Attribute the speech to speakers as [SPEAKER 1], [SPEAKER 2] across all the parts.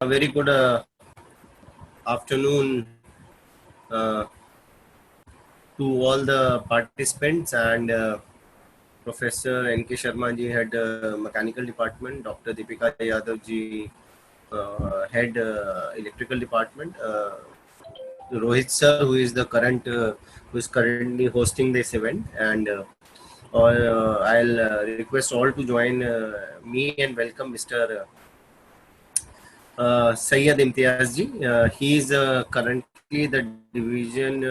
[SPEAKER 1] A very good afternoon to all the participants and Professor N.K. Sharma ji, head mechanical department, Dr. Deepika Yadav ji, head electrical department, Rohit sir, who is the who is currently hosting this event, and I'll request all to join me and welcome Mr. Syed Imtiaz ji. He is currently the division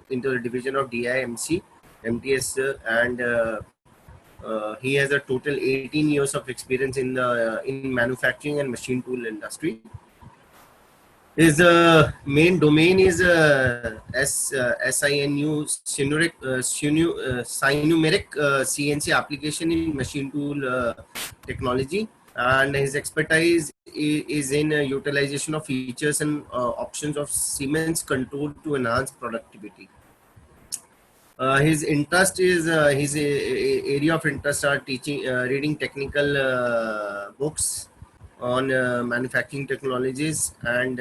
[SPEAKER 1] into the division of DIMC, MTS, and he has a total 18 years of experience in manufacturing and machine tool industry. His main domain is SINU numeric CNC application in machine tool technology, and his expertise is in utilization of features and options of Siemens control to enhance productivity. His interest is his area of interest are teaching, reading technical books on manufacturing technologies and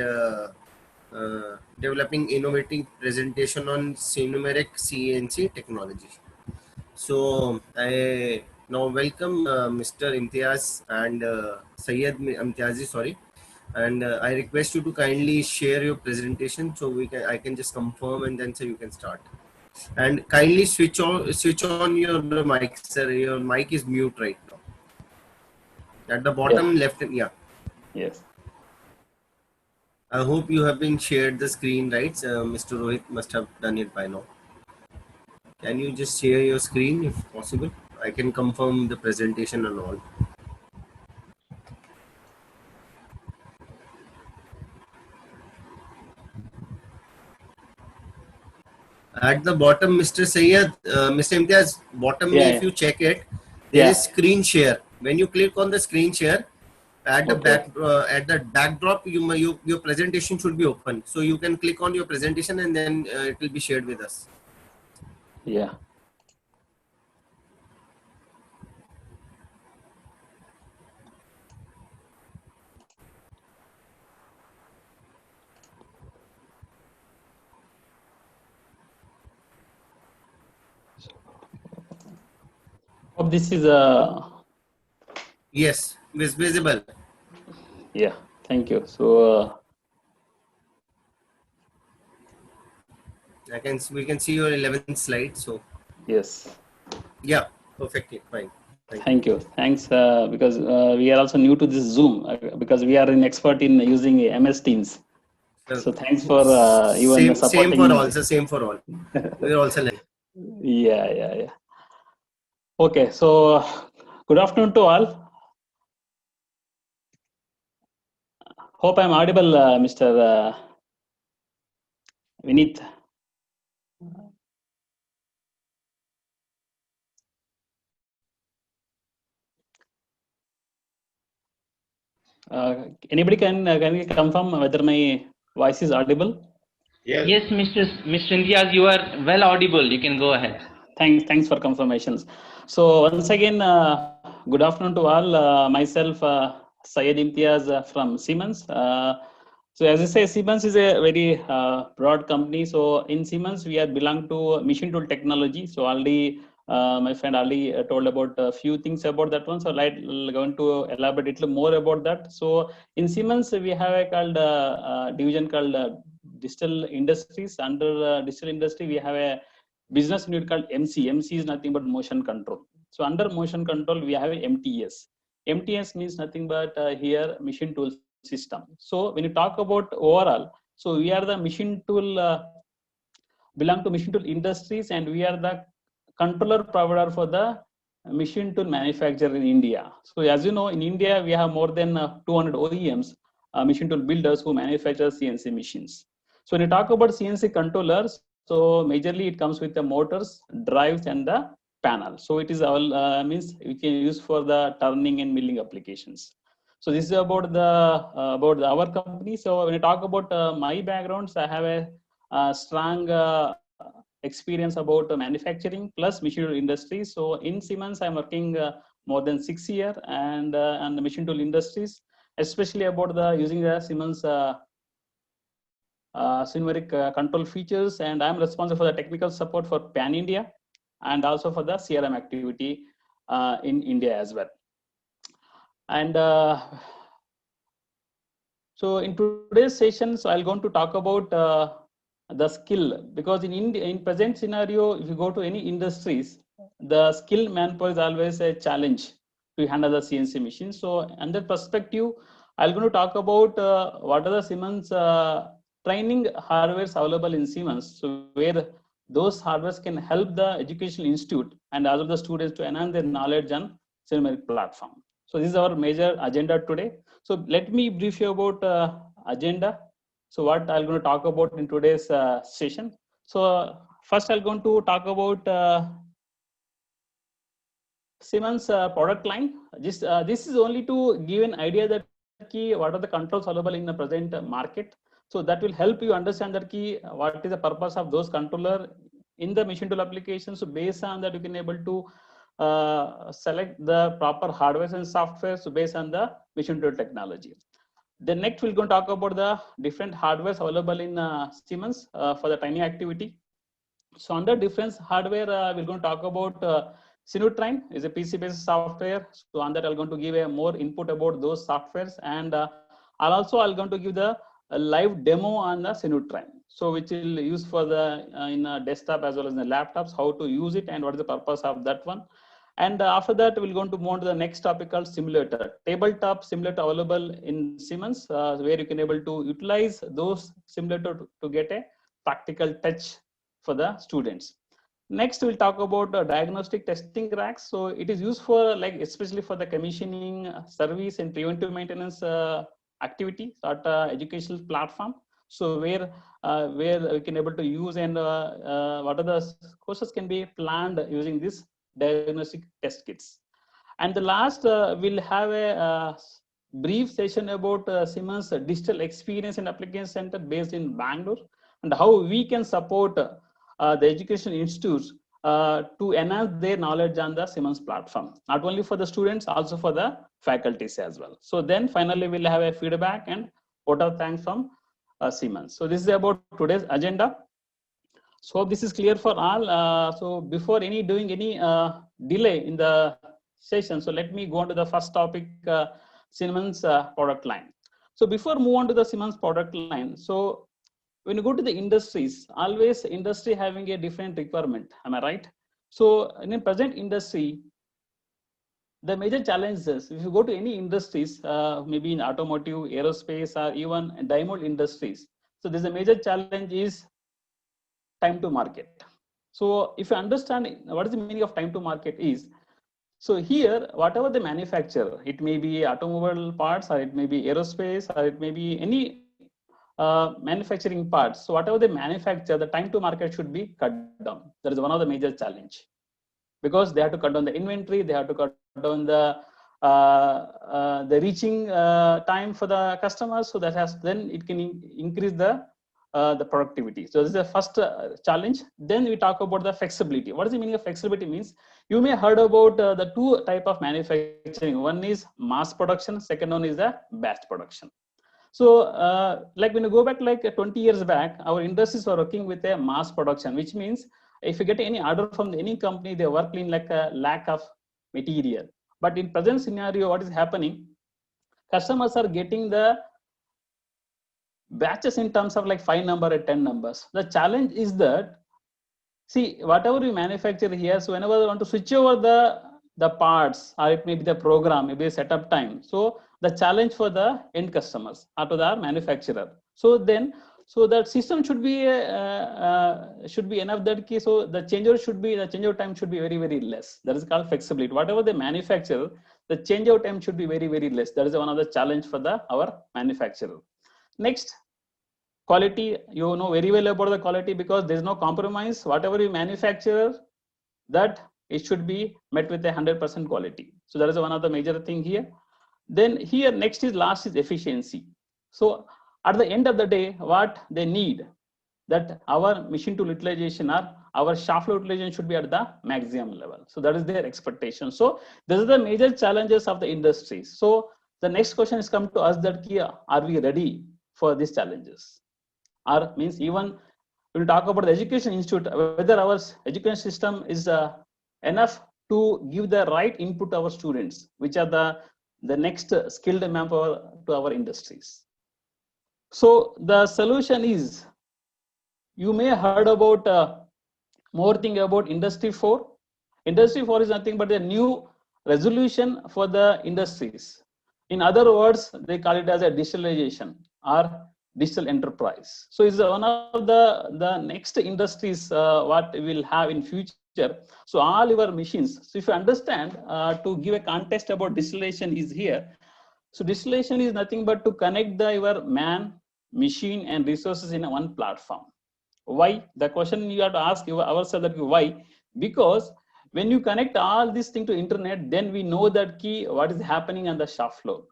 [SPEAKER 1] developing innovative presentation on numeric CNC technology. So I now welcome Mr. Imtiaz and Syed Imtiazi, sorry, and I request you to kindly share your presentation so I can just confirm and then so you can start. And kindly switch on your mic, sir. Your mic is mute right now. At the bottom left, yeah.
[SPEAKER 2] Yes.
[SPEAKER 1] I hope you have been shared the screen, right? Mr. Rohit must have done it by now. Can you just share your screen if possible? I can confirm the presentation and all. At the bottom, Mr. Syed, Mr. Imtiaz, bottom if you check it, there is screen share. When you click on the screen share, at the backdrop, your presentation should be open. So you can click on your presentation and then it will be shared with us.
[SPEAKER 2] Yeah. Hope this is
[SPEAKER 1] yes, it's visible.
[SPEAKER 2] Yeah, thank you. So
[SPEAKER 1] we can see your 11th slide. So
[SPEAKER 2] yes.
[SPEAKER 1] Yeah, perfectly fine.
[SPEAKER 2] Thank you. Thanks, because we are also new to this Zoom because we are an expert in using MS Teams. So thanks for even supporting.
[SPEAKER 1] Same for all. So same for all. We're also learning.
[SPEAKER 2] Yeah. Okay, so good afternoon to all. Hope I'm audible, Mr. Vineet. Anybody can you confirm whether my voice is audible?
[SPEAKER 3] Yes, Mr. Imtiaz, you are well audible. You can go ahead.
[SPEAKER 2] Thanks for confirmations. So once again, good afternoon to all. Myself, Syed Imtiaz from Siemens. So as I say, Siemens is a very broad company. So in Siemens, we are belong to machine tool technology. So already my friend Ali told about a few things about that one. So I'm going to elaborate a little more about that. So in Siemens, we have a division called Digital Industries. Under Digital Industry, we have a business unit called MC. MC is nothing but motion control. So under motion control, we have a MTS. MTS means nothing but here machine tool system. So when you talk about overall, so we are the machine tool, belong to machine tool industries, and we are the controller provider for the machine tool manufacturer in India. So as you know, in India, we have more than 200 OEMs, machine tool builders who manufacture CNC machines. So when you talk about CNC controllers, so majorly it comes with the motors, drives, and the panel. So it is all means we can use for the turning and milling applications. So this is about our company. So when I talk about my backgrounds, I have a strong experience about manufacturing plus machine tool industry. So in Siemens, I'm working more than 6 years and the machine tool industries. especially about the using the Siemens numeric control features, and I'm responsible for the technical support for Pan India and also for the CRM activity in India as well. And so in today's session, so I'm going to talk about the skill, because in India, in present scenario, if you go to any industries, the skill manpower is always a challenge to handle the CNC machine. So under perspective, I'm going to talk about what are the Siemens training hardwares available in Siemens, so where those hardwares can help the educational institute and other the students to enhance their knowledge on Siemens platform. So this is our major agenda today. So let me brief you about agenda. So what I'm going to talk about in today's session. So first I'm going to talk about Siemens product line. This is only to give an idea that what are the controls available in the present market. So that will help you understand that what is the purpose of those controller in the machine tool application. So based on that, you can able to select the proper hardware and software. So based on the machine tool technology. Then next we're going to talk about the different hardwares available in Siemens for the training activity. So under different hardware, we're going to talk about Sinutrain is a PC-based software. So on that, I'm going to give a more input about those softwares, and I'm going to give the live demo on the Sinutrain. So which will use for the in a desktop as well as in the laptops, how to use it and what is the purpose of that one. And after that, we're going to move on to the next topic called simulator. Tabletop simulator available in Siemens, where you can able to utilize those simulator to get a practical touch for the students. Next, we'll talk about diagnostic testing racks. So it is used for like especially for the commissioning, service, and preventive maintenance activity at educational platform. So where we can able to use and what are the courses can be planned using this diagnostic test kits. And the last, we'll have a brief session about Siemens Digital Experience and Application Center based in Bangalore, and how we can support the education institutes to enhance their knowledge on the Siemens platform, not only for the students, also for the faculties as well. So then finally, we'll have a feedback and vote of thanks from Siemens. So this is about today's agenda. So this is clear for all. So before doing any delay in the session, so let me go on to the first topic, Siemens product line. So before move on to the Siemens product line, so when you go to the industries, always industry having a different requirement. Am I right? So in the present industry, the major challenges, if you go to any industries, maybe in automotive, aerospace, or even diamond industries, so there's a major challenge is time to market. So if you understand what is the meaning of time to market is, so here, whatever the manufacturer, it may be automobile parts, or it may be aerospace, or it may be any manufacturing parts. So whatever they manufacture, the time to market should be cut down. That is one of the major challenge, because they have to cut down the inventory, they have to cut down the reaching time for the customers. So that has, then it can increase the productivity. So this is the first challenge. Then we talk about the flexibility. What is the meaning of flexibility? Means you may heard about the two type of manufacturing. One is mass production. Second one is the batch production. So like when you go back like 20 years back, our industries were working with a mass production, which means if you get any order from any company, they work in like a lack of material. But in present scenario, what is happening? Customers are getting the batches in terms of like 5 number or 10 numbers. The challenge is that, see, whatever we manufacture here, so whenever we want to switch over the parts, or it may be the program, maybe a setup time. So the challenge for the end customers or to the manufacturer. So then, so that system should be enough that case. So the changeover time should be very, very less. That is called flexibility. Whatever they manufacture, the changeover time should be very, very less. That is one of the challenge for our manufacturer. Next, quality. You know very well about the quality, because there is no compromise. Whatever you manufacture, that it should be met with 100% quality. So that is one of the major thing here. Then here next is last is efficiency. So at the end of the day, what they need, that our machine tool utilization or our shop floor utilization should be at the maximum level. So that is their expectation. So these are the major challenges of the industry. So the next question is come to us that are we ready for these challenges? Or means even we'll talk about the education institute, whether our education system is enough to give the right input to our students, which are the next skilled manpower to our industries. So the solution is, you may heard about more thing about Industry 4. Industry 4 is nothing but a new resolution for the industries. In other words, they call it as a digitalization or digital enterprise. So it's one of the next industries what we will have in future. So all your machines, so if you understand, to give a context about digitalization is here. So digitalization is nothing but to connect your man, machine and resources in one platform. Why? The question you have to ask ourselves that why? Because when you connect all these things to internet, then we know that key what is happening on the shop floor.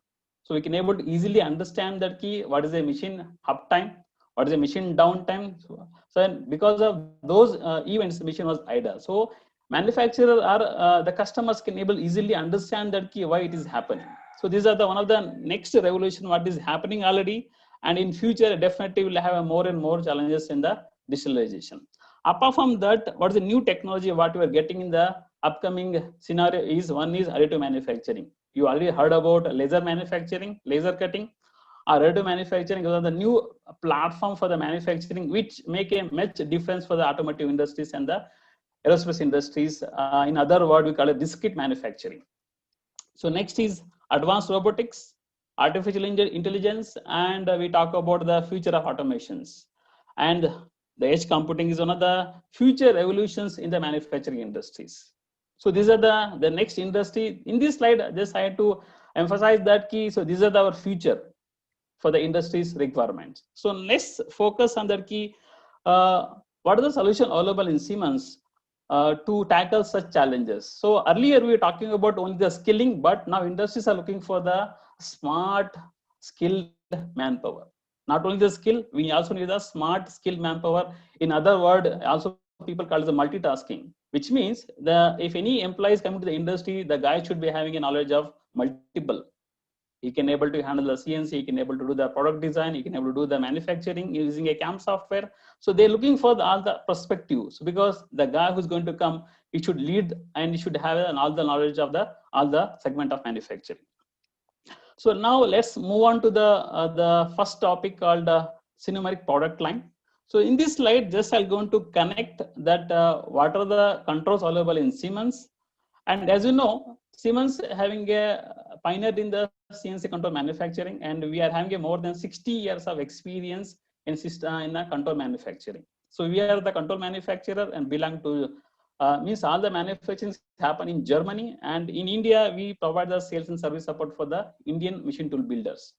[SPEAKER 2] So we can able to easily understand that key what is a machine uptime, what is a machine downtime. So because of those events, the machine was idle. So manufacturer or the customers can able easily understand that key why it is happening. So these are the one of the next revolution what is happening already, and in future definitely will have more and more challenges in the digitalization. Apart from that, what is the new technology what we are getting in the upcoming scenario is, one is additive manufacturing. You already heard about laser manufacturing, laser cutting, or additive manufacturing. Those are the new platform for the manufacturing which make a much difference for the automotive industries and the aerospace industries. In other words, we call it discrete manufacturing. So next is advanced robotics, artificial intelligence, and we talk about the future of automations. And the edge computing is one of the future evolutions in the manufacturing industries. So these are the next industry. In this slide, just I had to emphasize that key. So these are our future for the industry's requirements. So let's focus on that key. What are the solution available in Siemens to tackle such challenges? So earlier we were talking about only the skilling, but now industries are looking for the smart, skilled manpower. Not only the skill, we also need a smart, skilled manpower. In other words, also people call it the multitasking, which means if any employees coming to the industry, the guy should be having a knowledge of multiple. He can able to handle the CNC, he can able to do the product design, he can able to do the manufacturing using a CAM software. So they're looking for all the perspectives, because the guy who's going to come, he should lead and he should have all the knowledge of all the segment of manufacturing. So now let's move on to the first topic called Sinomeric product line. So in this slide, just I'm going to connect that what are the controls available in Siemens. And as you know, Siemens having a pioneer in the CNC control manufacturing, and we are having a more than 60 years of experience in the control manufacturing. So we are the control manufacturer and belong to means all the manufacturing happen in Germany, and in India we provide the sales and service support for the Indian machine tool builders.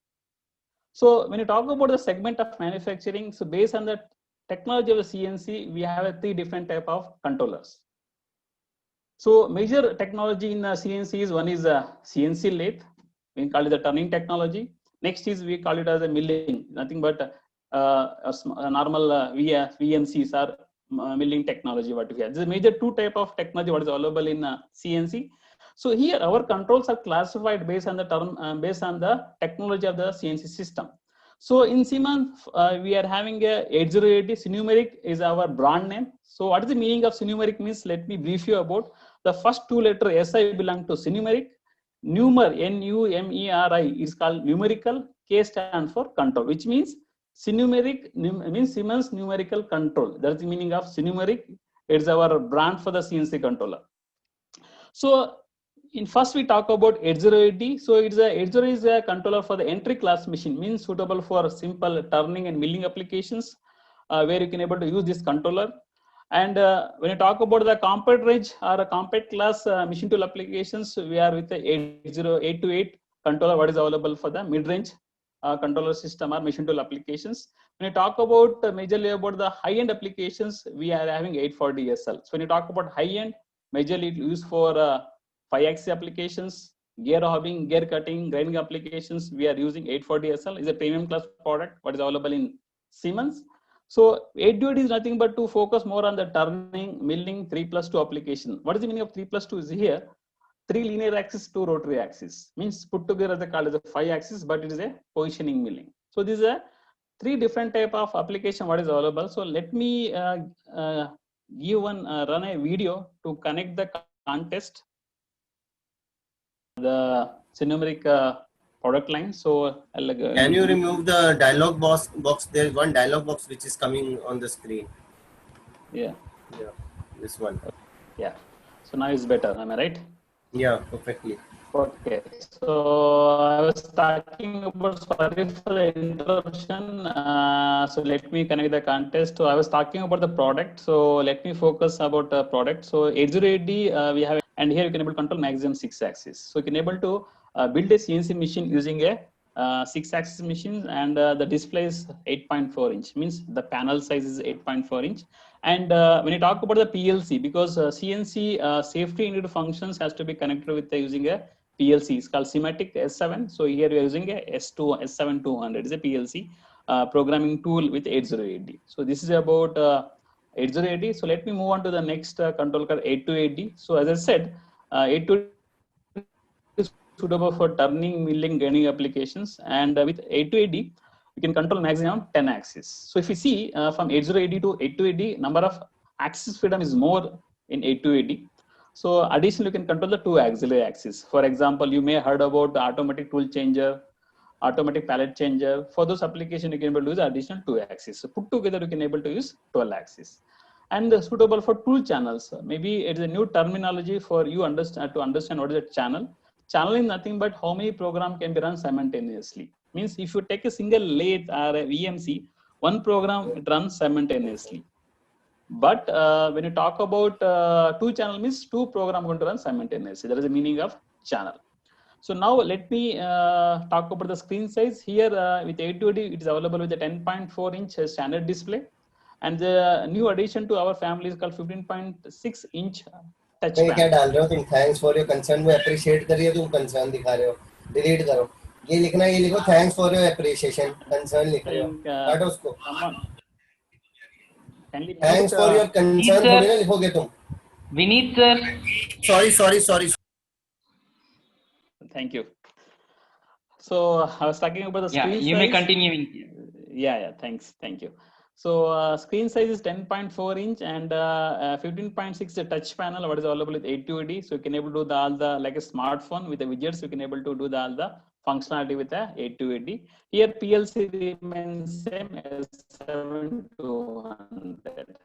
[SPEAKER 2] So when you talk about the segment of manufacturing, so based on the technology of the CNC, we have 3 different type of controllers. So major technology in CNC is, one is CNC lathe, we call it the turning technology. Next is we call it as a milling, nothing but a normal VMCs or milling technology what we have. This is major 2 type of technology what is available in CNC. So here our controls are classified based on the term, based on the technology of the CNC system. So in Siemens, we are having a 8080. Sinomeric is our brand name. So what is the meaning of Sinomeric means? Let me brief you about. The first 2 letter SI belong to Sinomeric. Numer, NUMERI, is called numerical. K stands for control, which means Sinomeric means Siemens numerical control. That's the meaning of Sinomeric. It's our brand for the CNC controller. So in first we talk about 8080. So it's a 80 is a controller for the entry class machine, means suitable for simple turning and milling applications, where you can able to use this controller. And when you talk about the compact range or a compact class machine tool applications, we are with the 80828 controller what is available for the mid-range controller system or machine tool applications. When you talk about majorly about the high-end applications, we are having 840 SL. So when you talk about high-end, majorly used for 5-axis applications, gear hobbing, gear cutting, grinding applications, we are using 840 SL. Is a premium class product what is available in Siemens. So 808 is nothing but to focus more on the turning, milling 3+2 application. What is the meaning of 3+2 is here? 3 linear axis, 2 rotary axis. Means put together they call it a 5 axis, but it is a positioning milling. So these are 3 different type of application what is available. So let me give one run a video to connect the contest, the Synnumeric product line. So
[SPEAKER 1] Can you remove the dialog box? There is one dialog box which is coming on the screen.
[SPEAKER 2] Yeah.
[SPEAKER 1] Yeah, this one.
[SPEAKER 2] Yeah. So now it's better. Am I right?
[SPEAKER 1] Yeah, perfectly.
[SPEAKER 2] Okay. So I was talking about, sorry for the interruption. So let me connect the contest. So I was talking about the product. So let me focus about the product. So 8080 we have, and here you can able to control maximum 6 axis. So you can able to build a CNC machine using a 6 axis machine, and the display is 8.4 inch, means the panel size is 8.4 inch. And when you talk about the PLC, because CNC safety needed functions has to be connected with using a PLC. It's called SIMATIC S7. So here we are using a S7200. It's a PLC programming tool with 8080. So this is about 8080. So let me move on to the next control card, 8280. So as I said, 8280 is suitable for turning, milling, grinding applications. And with 8280, you can control maximum 10 axis. So if you see from 8080 to 8280, number of axis freedom is more in 8280. So additionally, you can control the 2 auxiliary axes. For example, you may have heard about the automatic tool changer, automatic pallet changer. For those applications, you can able to use additional 2 axes. So put together, you can able to use 12 axes. And suitable for tool channels. Maybe it's a new terminology for you to understand what is a channel. Channel is nothing but how many program can be run simultaneously. Means if you take a single lathe or a VMC, one program it runs simultaneously. But when you talk about 2 channel, means 2 program going to run simultaneously. That is the meaning of channel. So now let me talk about the screen size. Here with 820, it is available with a 10.4 inch standard display. And the new addition to our family is called 15.6 inch touch
[SPEAKER 1] नहीं क्या
[SPEAKER 2] panel.
[SPEAKER 1] डाल रहे हो तुम? Thanks for your concern में appreciate कर रही हो, तुम कंसर्न दिखा रहे हो. डिलीट करो ये लिखना, ये लिखो thanks for your appreciation, concern लिख रहे हो, काटो उसको. थैंक्स फॉर योर कंसर्न थोड़ी ना लिखोगे तुम.
[SPEAKER 3] Vineet sir.
[SPEAKER 1] Sorry.
[SPEAKER 2] Thank you. So I was talking about the screen size.
[SPEAKER 3] You may continue.
[SPEAKER 2] Yeah, thank you. So screen size is 10.4 inch and 15.6 the touch panel, what is available with 8280. So you can able to do all the like a smartphone with the widgets, you can able to do all the functionality with the 8280. Here PLC remains same as 7200.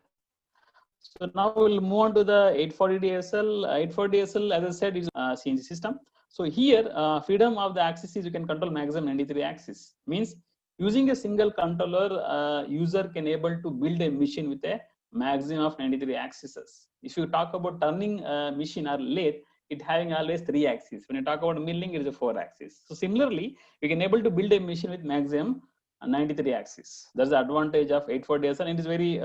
[SPEAKER 2] So now we'll move on to the 840DSL. 840DSL, as I said, is a CNC system. So here, freedom of the axis is you can control maximum 93 axis. Means using a single controller, user can able to build a machine with a maximum of 93 axes. If you talk about turning a machine or lathe, it having always 3 axes. When you talk about milling, it is a 4 axis. So similarly, you can able to build a machine with maximum 93 axis. That's the advantage of 840DSL, and it is very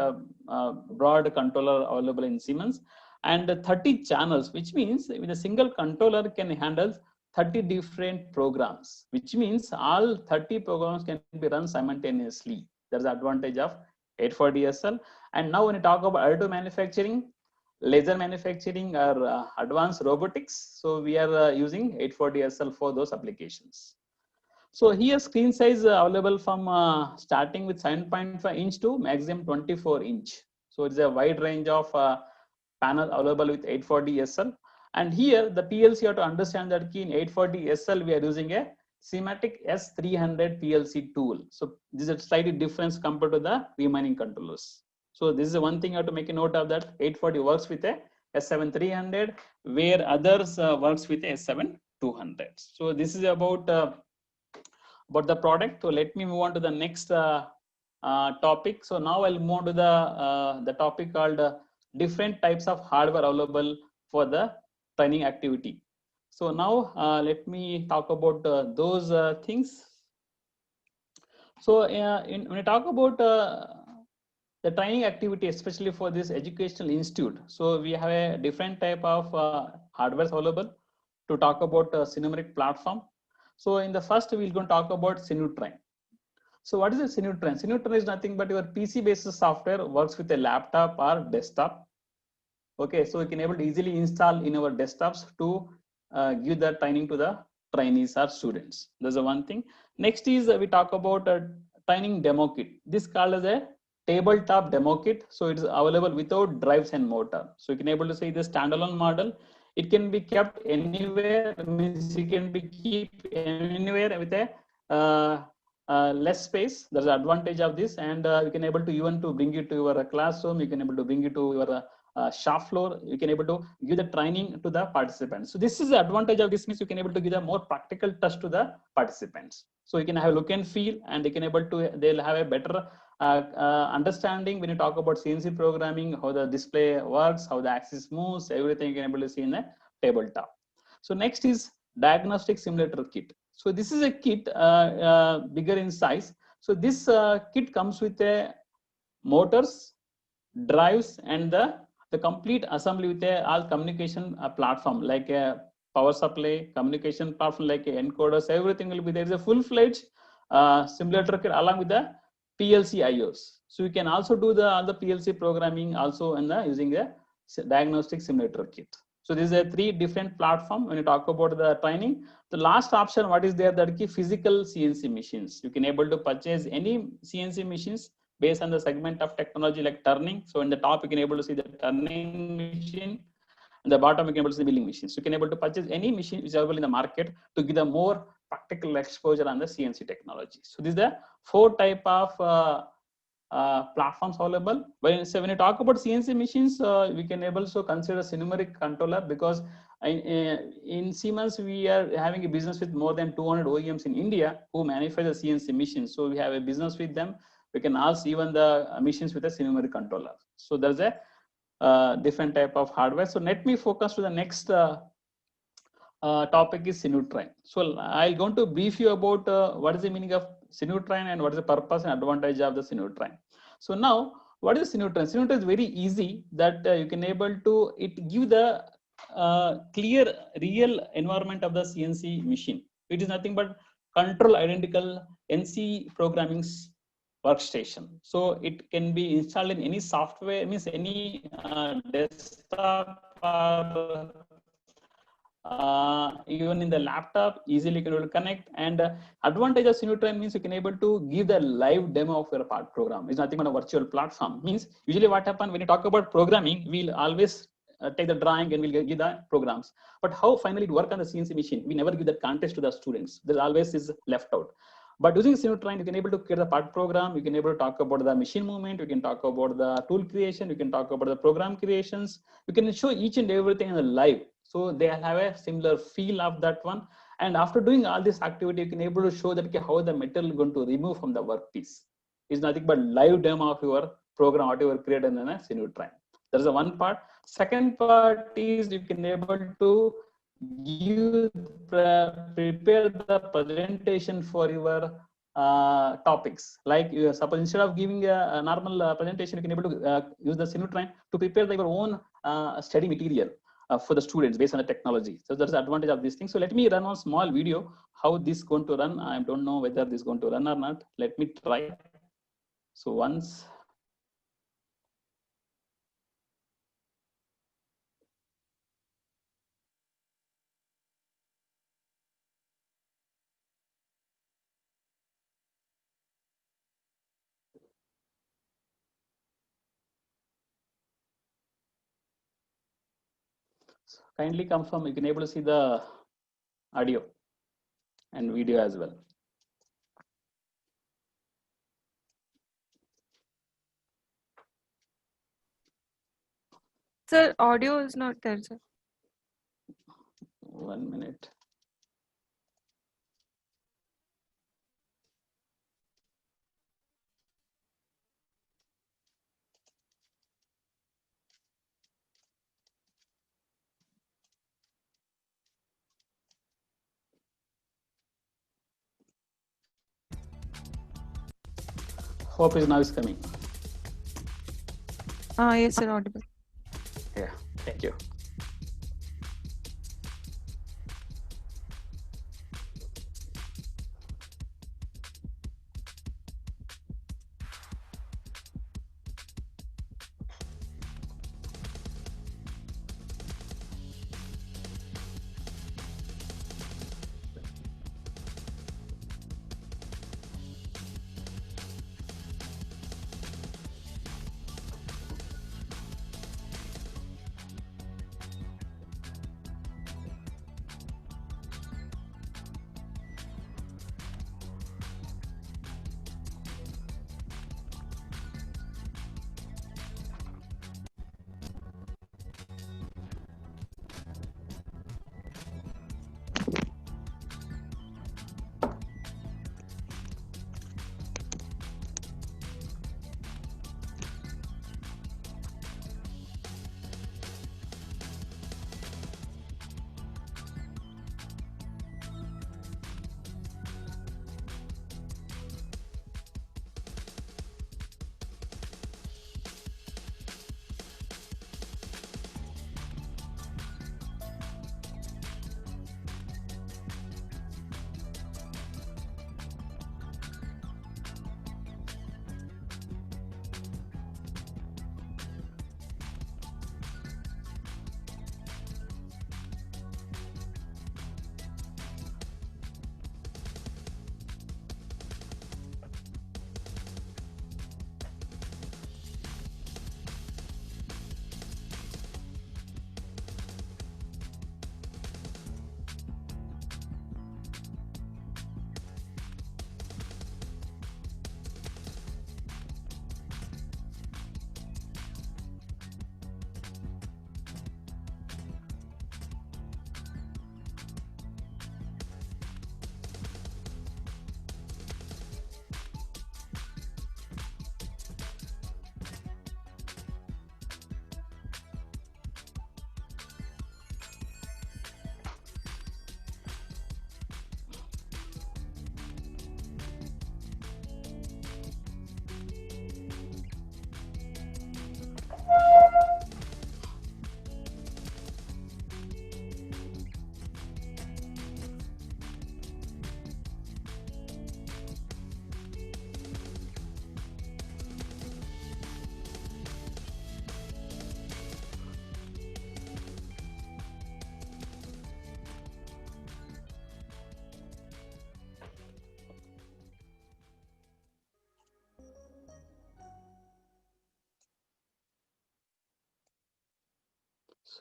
[SPEAKER 2] broad controller available in Siemens. And 30 channels, which means with a single controller can handle 30 different programs, which means all 30 programs can be run simultaneously. That's the advantage of 840DSL. And now when you talk about additive manufacturing, laser manufacturing, or advanced robotics, so we are using 840DSL for those applications. So here screen size available from starting with 7.5 inch to maximum 24 inch. So it's a wide range of panel available with 840DSL. And here the PLC, you have to understand that in 840DSL we are using a SIMATIC S300 PLC tool. So this is a slightly difference compared to the remaining controllers. So this is the one thing you have to make a note of, that 840 works with a S7300, where others works with a S7200. So this is about the product. So let me move on to the next topic. So now I'll move on to the topic called different types of hardware available for the training activity. So now let me talk about those things. So when we talk about the training activity, especially for this educational institute, so we have a different type of hardware available to talk about Synnumeric platform. So in the first, we're going to talk about Sinutrain. So what is a Sinutrain? Sinutrain is nothing but your PC-based software works with a laptop or desktop. Okay, so you can able to easily install in our desktops to give the training to the trainees or students. That's the one thing. Next is we talk about a training demo kit. This called as a tabletop demo kit. So it's available without drives and motor. So you can able to see the standalone model. It can be kept anywhere, means it can be keep anywhere with a less space. There's an advantage of this, and you can able to even to bring it to your classroom. You can able to bring it to your shop floor. You can able to give the training to the participants. So this is the advantage of this, means you can able to give a more practical touch to the participants. So you can have a look and feel, and they can able to, they'll have a better understanding when you talk about CNC programming, how the display works, how the axis moves, everything you can able to see in the tabletop. So next is diagnostic simulator kit. So this is a kit bigger in size. So this kit comes with a motors, drives, and the complete assembly with a all communication platform like a power supply, communication platform like a encoders, everything will be there. Is a full-fledged simulator kit along with the PLC IOs. So you can also do all the PLC programming also in the using a diagnostic simulator kit. So these are three different platforms when you talk about the training. The last option, what is there, that key physical CNC machines. You can able to purchase any CNC machines based on the segment of technology like turning. So in the top, you can able to see the turning machine. In the bottom, you can able to see the milling machine. So you can able to purchase any machine which is available in the market to give a more practical exposure on the CNC technology. So these are the 4 type of platforms available. So when you talk about CNC machines, we can also consider a numeric controller, because in Siemens we are having a business with more than 200 OEMs in India who manufacture CNC machines. So we have a business with them. We can also even the machines with a numeric controller. So there's a different type of hardware. So let me focus to the next topic is Sinutrain. So I'm going to brief you about what is the meaning of Sinutrain and what is the purpose and advantage of the Sinutrain. So now, what is Sinutrain? Sinutrain is very easy, that you can able to, it give the clear real environment of the CNC machine. It is nothing but control identical NC programming workstation. So it can be installed in any software, means any desktop or even in the laptop, easily you can connect. And advantage of Sinutrain means you can able to give the live demo of your part program. It's nothing but a virtual platform. Means usually what happens when you talk about programming, we'll always take the drawing and we'll give the programs. But how finally it work on the CNC machine, we never give that context to the students. There always is left out. But using Sinutrain, you can able to create the part program. You can able to talk about the machine movement. You can talk about the tool creation. You can talk about the program creations. You can show each and everything in the live. So they have a similar feel of that one. And after doing all this activity, you can able to show that how the material is going to remove from the workpiece. It's nothing but live demo of your program, whatever created in a Sinutrain. There's a one part. Second part is you can able to prepare the presentation for your topics. Like suppose instead of giving a normal presentation, you can able to use the Sinutrain to prepare your own study material for the students based on the technology. So that's the advantage of this thing. So let me run one small video how this is going to run. I don't know whether this is going to run or not. Let me try. So once. Kindly confirm, you can able to see the audio and video as well.
[SPEAKER 4] Sir, audio is not there, sir.
[SPEAKER 2] 1 minute. Hope is now is coming.
[SPEAKER 4] Yes, sir, audible.
[SPEAKER 2] Yeah, thank you.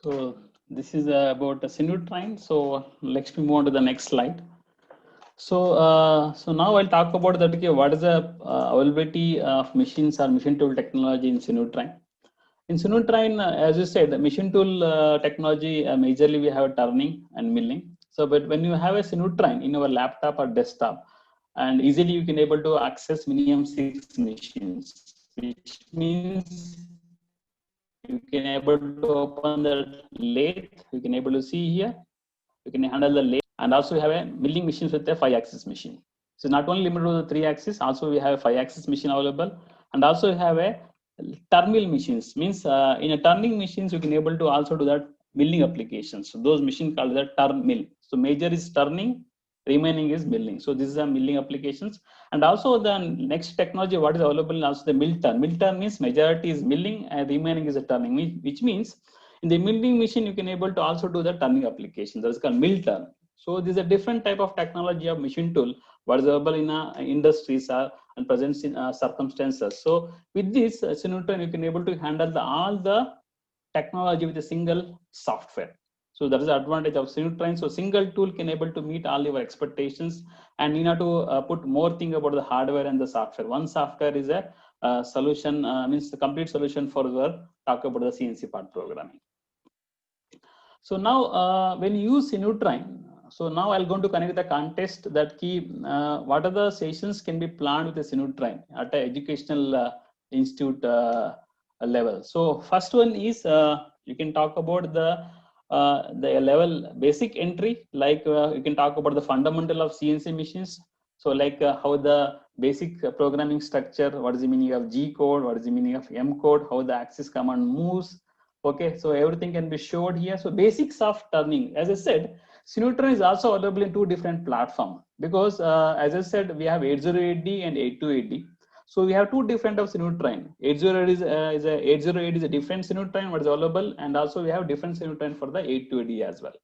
[SPEAKER 2] So this is about a Sinutrain. So let's move on to the next slide. So now I'll talk about that. Okay, what is the availability of machines or machine tool technology in Sinutrain? In Sinutrain, as you said, the machine tool technology, majorly we have turning and milling. So, but when you have a Sinutrain in your laptop or desktop, and easily you can able to access minimum 6 machines, which means you can able to open the lathe. You can able to see here. You can handle the lathe, and also we have a milling machines with a 5-axis machine. So not only limited to the 3-axis, also we have a 5-axis machine available, and also we have a turn machines. Means in a turning machines you can able to also do that milling applications. So those machines called the turn mill. So major is turning, remaining is milling. So this is a milling applications, and also the next technology what is available is also the mill turn. Mill turn means majority is milling and remaining is a turning, which means in the milling machine, you can able to also do the turning application. That is called mill turn. So this is a different type of technology of machine tool what is available in industries and present in circumstances. So with this Sinutrain, you can able to handle all the technology with a single software. So that is the advantage of Sinutrain. So single tool can able to meet all your expectations, and you have to put more thing about the hardware and the software. One software is a solution, means the complete solution for your talk about the CNC part programming. So now when you use Sinutrain, so now I'll going to connect the context that key, what are the sessions can be planned with the Sinutrain at an educational institute level. So first one is you can talk about the level basic entry, like you can talk about the fundamental of CNC machines. So like how the basic programming structure, what is the meaning of G code, what is the meaning of M code, how the axis command moves. Okay, so everything can be showed here. So basics of turning, as I said, Sinutrain is also available in 2 different platforms, because as I said, we have 808D and 828D. So we have 2 different of Sinutrain. 808 is a different Sinutrain what is available, and also we have different Sinutrain for the 828D as well.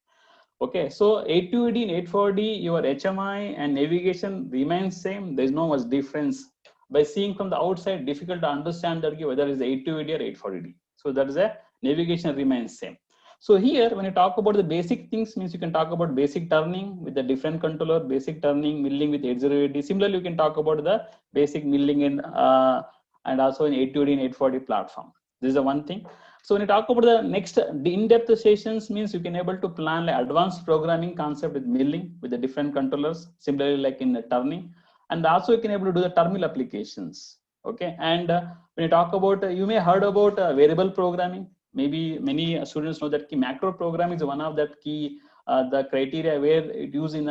[SPEAKER 2] Okay, so 828D and 840D, your HMI and navigation remains same. There is no much difference. By seeing from the outside, difficult to understand that whether it is 828D or 840D. So that is a navigation remains same. So here, when you talk about the basic things, means you can talk about basic turning with the different controller, basic turning, milling with 808D. Similarly, you can talk about the basic milling in and also in 820 and 840 platform. This is the one thing. So when you talk about the next in-depth sessions, means you can able to plan like advanced programming concept with milling with the different controllers. Similarly, like in the turning, and also you can able to do the terminal applications. Okay, and when you talk about, you may heard about variable programming. Maybe many students know that key macro programming is one of that key the criteria where it used in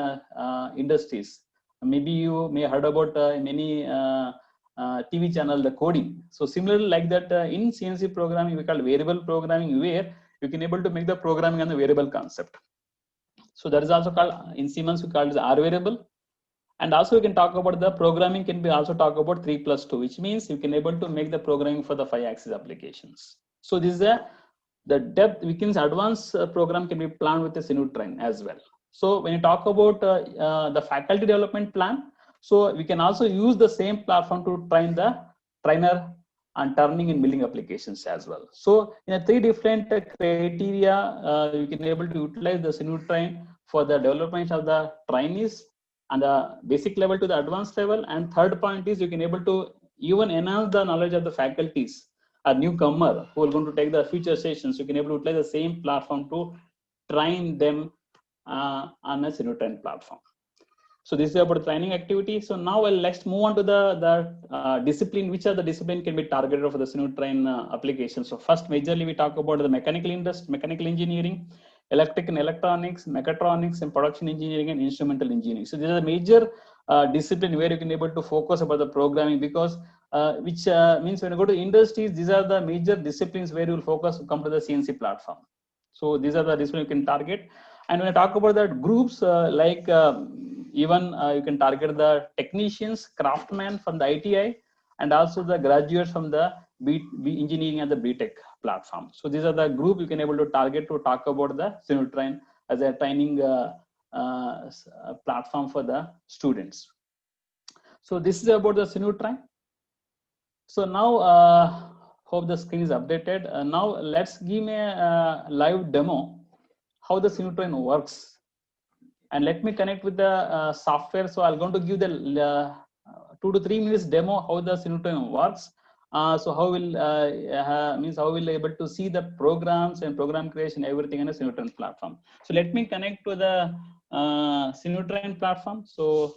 [SPEAKER 2] industries. Maybe you may heard about many TV channel the coding. So similarly like that in CNC programming we call variable programming, where you can able to make the programming on the variable concept. So that is also called in Siemens we call it R variable. And also you can talk about the programming can be also talk about 3+2, which means you can able to make the programming for the 5-axis applications. So this is the depth we can advanced program can be planned with the Sinutrain as well. So when you talk about the faculty development plan, so we can also use the same platform to train the trainer and turning and milling applications as well. So in a 3 different criteria, you can able to utilize the Sinutrain for the development of the trainees and the basic level to the advanced level. And third point is you can able to even enhance the knowledge of the faculties, a newcomer who are going to take the future sessions. You can able to utilize the same platform to train them on a Sinutrain platform. So this is about training activity. So now let's move on to the discipline. Which are the discipline can be targeted for the Sinutrain application? So first, majorly we talk about the mechanical industry, mechanical engineering, electric and electronics, mechatronics, and production engineering and instrumental engineering. So these are the major discipline where you can able to focus about the programming, because which means when you go to industries, these are the major disciplines where you will focus to come to the CNC platform. So these are the disciplines you can target. And when I talk about that groups, even you can target the technicians, craftsmen from the ITI, and also the graduates from the B engineering and the BTech platform. So these are the group you can able to target to talk about the Sinutrain as a training platform for the students. So this is about the Sinutrain. So now Hope the screen is updated. Now let's give me a live demo how the Sinutrain works. And let me connect with the software. So I'm going to give the 2 to 3 minutes demo how the Sinutrain works. So how will means how will able to see the programs and program creation, everything in a Sinutrain platform. So let me connect to the Sinutrain platform. So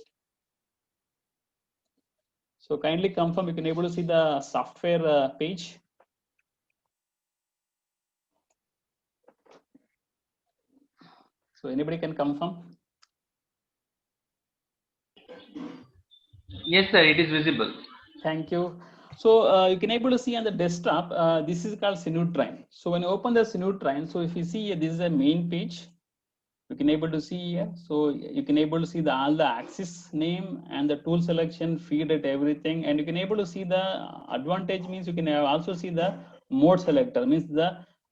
[SPEAKER 2] kindly confirm you can able to see the software page. So anybody can confirm?
[SPEAKER 3] Yes, sir, it is visible.
[SPEAKER 2] Thank you. So you can able to see on the desktop, this is called Sinutrain. So when you open the Sinutrain, so if you see here, this is a main page. You can able to see here. So you can able to see all the axis name and the tool selection, feed it, everything. And you can able to see the advantage means you can also see the mode selector, means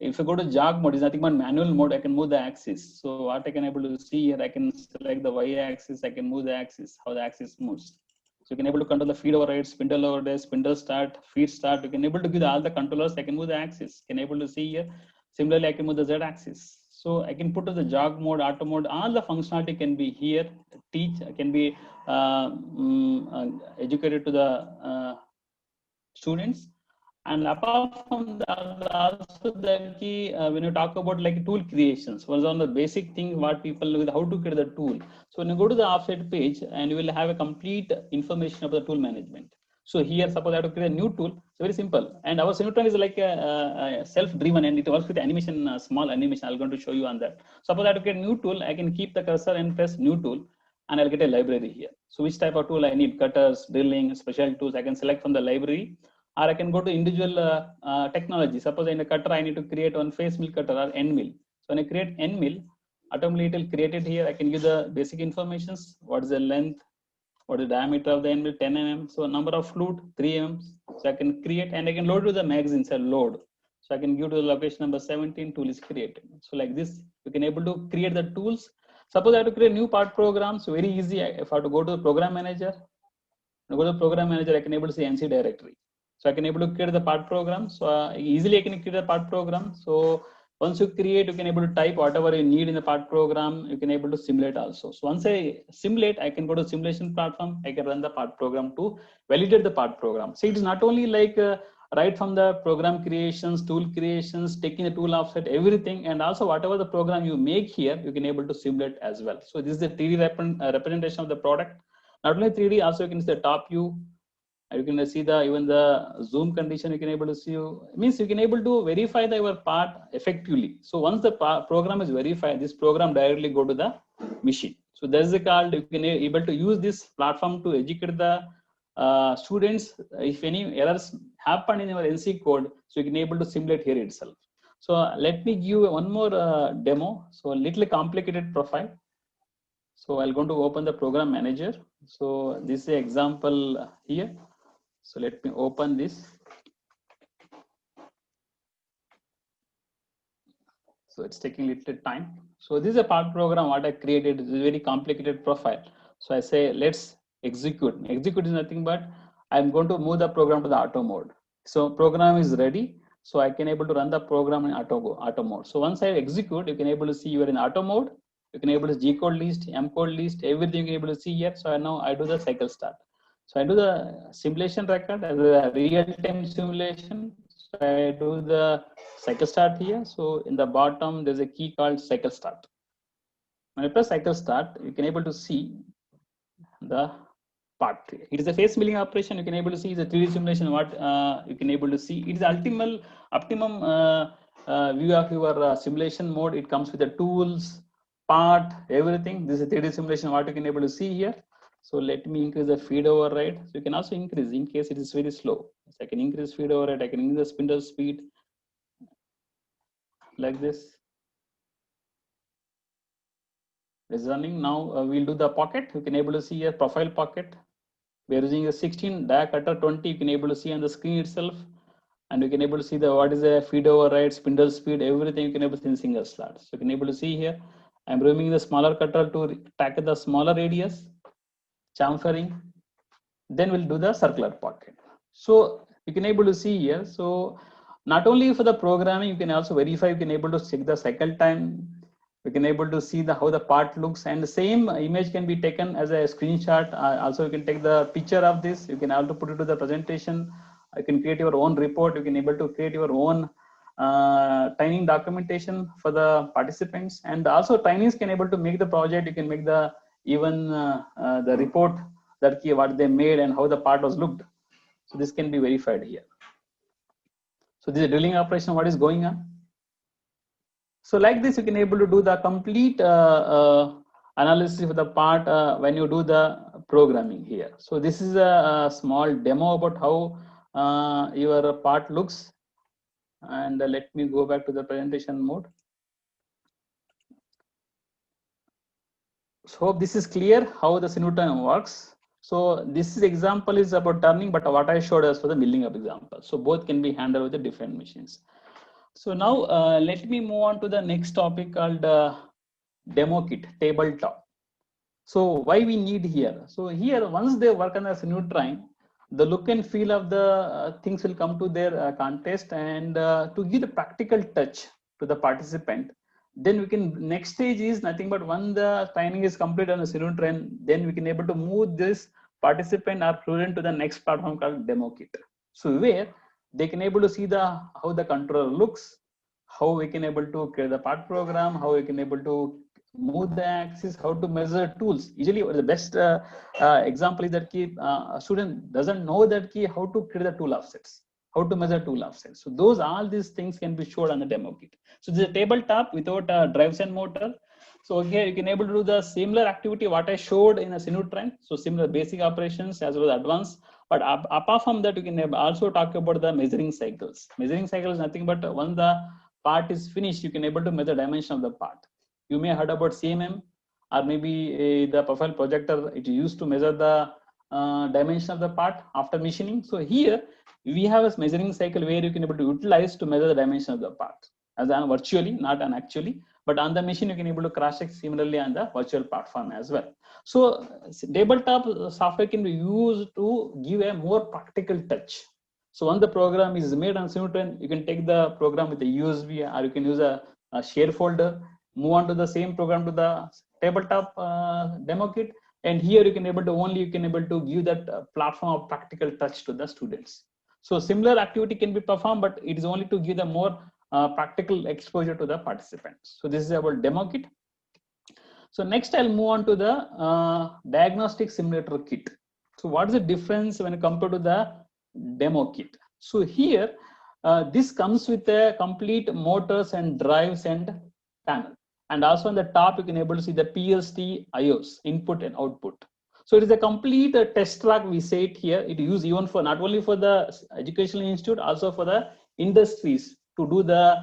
[SPEAKER 2] if you go to jog mode, is nothing but manual mode, I can move the axis. So what I can able to see here, I can select the Y axis, I can move the axis, how the axis moves. So you can able to control the feed override, spindle override, spindle start, feed start. You can able to give all the controllers. I can move the axis. Can able to see here. Similarly, I can move the Z axis. So I can put to the jog mode, auto mode. All the functionality can be here. Teach can be educated to the students. And apart from that, also the key when you talk about like tool creations, was on the basic thing what people with how to create the tool. So when you go to the offset page, and you will have a complete information of the tool management. So here, suppose I have to create a new tool. It's very simple. And our Sinutrain is like a self-driven, and it works with animation, small animation. I'm going to show you on that. Suppose I have to create a new tool. I can keep the cursor and press new tool, and I'll get a library here. So which type of tool I need? Cutters, drilling, special tools. I can select from the library. Or I can go to individual technology. Suppose in a cutter, I need to create one face mill cutter or end mill. So when I create end mill, automatically it will create it here. I can give the basic informations. What is the length? What is the diameter of the end mill? 10 mm. So number of flute, 3 mm. So I can create, and I can load to the magazines and load. So I can give to the location number 17, tool is created. So like this, you can able to create the tools. Suppose I have to create new part program. So very easy. If I have to go to the program manager, I can able to see NC directory. So I can able to create the part program. So easily I can create a part program. So once you create, you can able to type whatever you need in the part program. You can able to simulate also. So once I simulate, I can go to simulation platform. I can run the part program to validate the part program. So it is not only like right from the program creations, tool creations, taking the tool offset, everything, and also whatever the program you make here, you can able to simulate as well. So this is the 3D representation of the product. Not only 3D, also you can see the top view. You can see the even the zoom condition. You can able to see. Means you can able to verify your part effectively. So once the program is verified, this program directly go to the machine. So that is called. You can able to use this platform to educate the students. If any errors happen in your NC code, so you can able to simulate here itself. So let me give one more demo. So a little complicated profile. So I'm going to open the program manager. So this is an example here. So let me open this. So it's taking a little time. So this is a part program what I created. This is a very complicated profile. So I say let's execute. Execute is nothing but I'm going to move the program to the auto mode. So program is ready. So I can able to run the program in auto mode. So once I execute, you can able to see you are in auto mode. You can able to G code list, M code list, everything you can able to see here. So now I do the cycle start. So I do the simulation record as a real-time simulation. So I do the cycle start here. So in the bottom, there's a key called cycle start. When I press cycle start, you can able to see the part. It is a face milling operation. You can able to see the 3D simulation. What you can able to see. It is the optimum view of your simulation mode. It comes with the tools, part, everything. This is a 3D simulation. What you can able to see here. So let me increase the feed override. So you can also increase in case it is very slow. So I can increase feed override. I can increase the spindle speed like this. It's running now. We'll do the pocket. You can able to see a profile pocket. We are using a 16 dia cutter 20. You can able to see on the screen itself, and you can able to see the what is the feed override, spindle speed, everything you can able to see in single slot. So you can able to see here. I'm removing the smaller cutter to tackle the smaller radius. Chamfering, then we'll do the circular pocket. So you can able to see here. So not only for the programming, you can also verify, you can able to check the cycle time, you can able to see the how the part looks, and the same image can be taken as a screenshot. Also you can take the picture of this, you can also put it to the presentation, you can create your own report, you can able to create your own training documentation for the participants, and also trainees can able to make the project, you can make the even the report that what they made and how the part was looked. So this can be verified here. So this is a drilling operation, what is going on. So like this, you can able to do the complete analysis of the part when you do the programming here. So this is a small demo about how your part looks. And let me go back to the presentation mode. So hope this is clear how the simultaneous works. So this is example is about turning, but what I showed us for the milling up example. So both can be handled with the different machines. So now let me move on to the next topic called demo kit, tabletop. So why we need here? So here, once they work on a Sinutrain, the look and feel of the things will come to their contest, and to give the practical touch to the participant. Then we can, next stage is nothing but when the training is complete on a Sinutrain, then we can able to move this participant or student to the next platform called demo kit. So where they can able to see the how the controller looks, how we can able to create the part program, how we can able to move the axis, how to measure tools. Usually the best example is that a student doesn't know that how to create the tool offsets, how to measure tool offsets. So those all these things can be showed on the demo kit. So this is a tabletop without drives and motor. So here you can able to do the similar activity what I showed in a Sinutrain. So similar basic operations as well as advanced. But apart from that, you can also talk about the measuring cycles. Measuring cycle is nothing but when the part is finished, you can able to measure dimension of the part. You may heard about CMM, or maybe the profile projector. It is used to measure the dimension of the part after machining. So here we have a measuring cycle where you can able to utilize to measure the dimension of the part as an virtually, not an actually. But on the machine, you can able to cross check similarly on the virtual platform as well. So tabletop software can be used to give a more practical touch. So once the program is made on Sinutrain, you can take the program with a USB, or you can use a share folder, move on to the same program to the tabletop demo kit, and here you can able to give that platform of practical touch to the students. So similar activity can be performed, but it is only to give the more practical exposure to the participants. So this is about demo kit. So next I'll move on to the diagnostic simulator kit. So what is the difference when compared to the demo kit? So here this comes with a complete motors and drives and panel, and also on the top you can able to see the PLC IOs, input and output. So it is a complete test track, we say it here. It is used even for not only for the educational institute, also for the industries to do the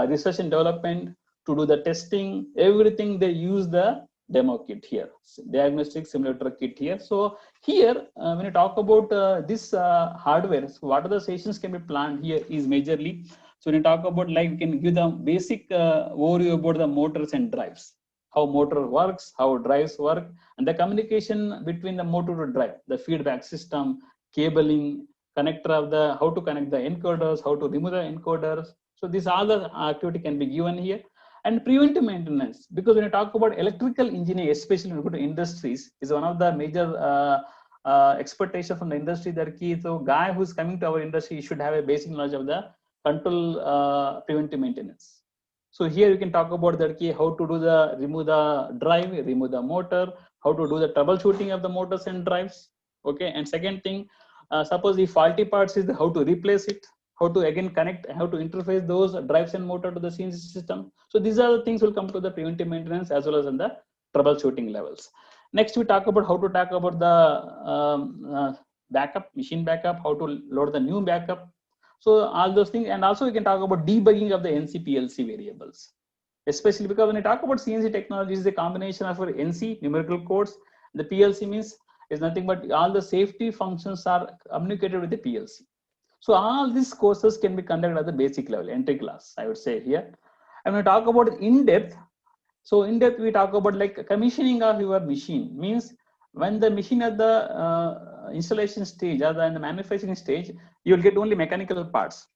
[SPEAKER 2] research and development, to do the testing, everything they use the demo kit here, diagnostic simulator kit here. So here when you talk about this hardware, so what are the sessions can be planned here is majorly. So when you talk about, like, you can give the basic overview about the motors and drives, how motor works, how drives work, and the communication between the motor to drive, the feedback system, cabling, connector of the, how to connect the encoders, how to remove the encoders. So this other activity can be given here. And preventive maintenance, because when you talk about electrical engineering, especially when you go to industries, is one of the major expectation from the industry that key. So guy who's coming to our industry should have a basic knowledge of the control preventive maintenance. So here you can talk about that key, how to do the remove the drive, remove the motor, how to do the troubleshooting of the motors and drives. Okay, and second thing, suppose the faulty parts is how to replace it, how to again connect, how to interface those drives and motor to the CNC system. So these are the things will come to the preventive maintenance as well as in the troubleshooting levels. Next, we talk about how to talk about the backup, machine backup, how to load the new backup. So all those things, and also we can talk about debugging of the NC PLC variables, especially because when I talk about CNC technology, is a combination of NC numerical codes. The PLC means is nothing but all the safety functions are communicated with the PLC. So all these courses can be conducted at the basic level, entry class, I would say here. And when we talk about in-depth, so in-depth we talk about like commissioning of your machine, means when the machine at the installation stage or in the manufacturing stage, you will get only mechanical parts.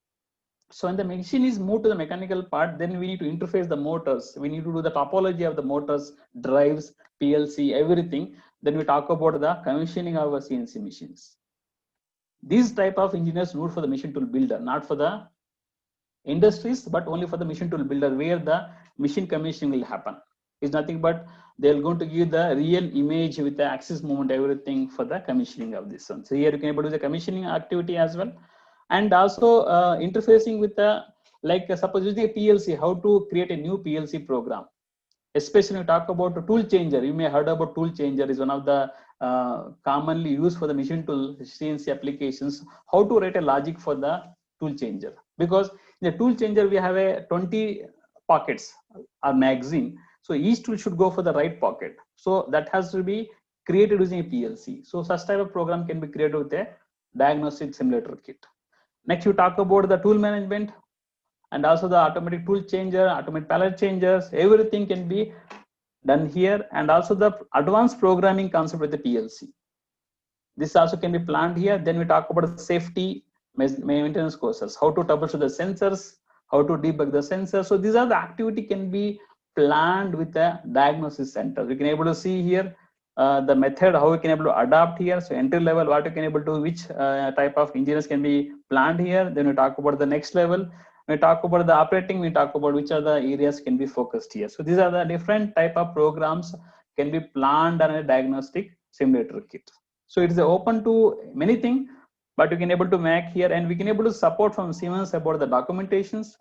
[SPEAKER 2] So when the machine is moved to the mechanical part, then we need to interface the motors. We need to do the topology of the motors, drives, PLC, everything. Then we talk about the commissioning of our CNC machines. These type of engineers need for the machine tool builder, not for the industries, but only for the machine tool builder, where the machine commissioning will happen. It's nothing but they're going to give the real image with the axis movement, everything for the commissioning of this one. So here you can able to do the commissioning activity as well, and also interfacing with the, like suppose using a PLC, how to create a new PLC program. Especially when you talk about a tool changer, you may heard about tool changer is one of the commonly used for the machine tool CNC applications. How to write a logic for the tool changer, because in the tool changer we have a 20 pockets or magazine, so each tool should go for the right pocket. So that has to be created using a PLC. So such type of program can be created with a diagnostic simulator kit. Next, you talk about the tool management, and also the automatic tool changer, automatic pallet changers, everything can be done here, and also the advanced programming concept with the PLC. This also can be planned here. Then we talk about the safety maintenance courses, how to troubleshoot the sensors, how to debug the sensors. So these are the activity can be planned with the diagnosis center. We can able to see here the method, how we can able to adapt here. So entry level, what you can able to, which type of engineers can be planned here. Then we talk about the next level. We talk about the operating, we talk about which other areas can be focused here. So these are the different type of programs can be planned on a diagnostic simulator kit. So it is open to many things, but you can able to make here, and we can able to support from Siemens about the documentations,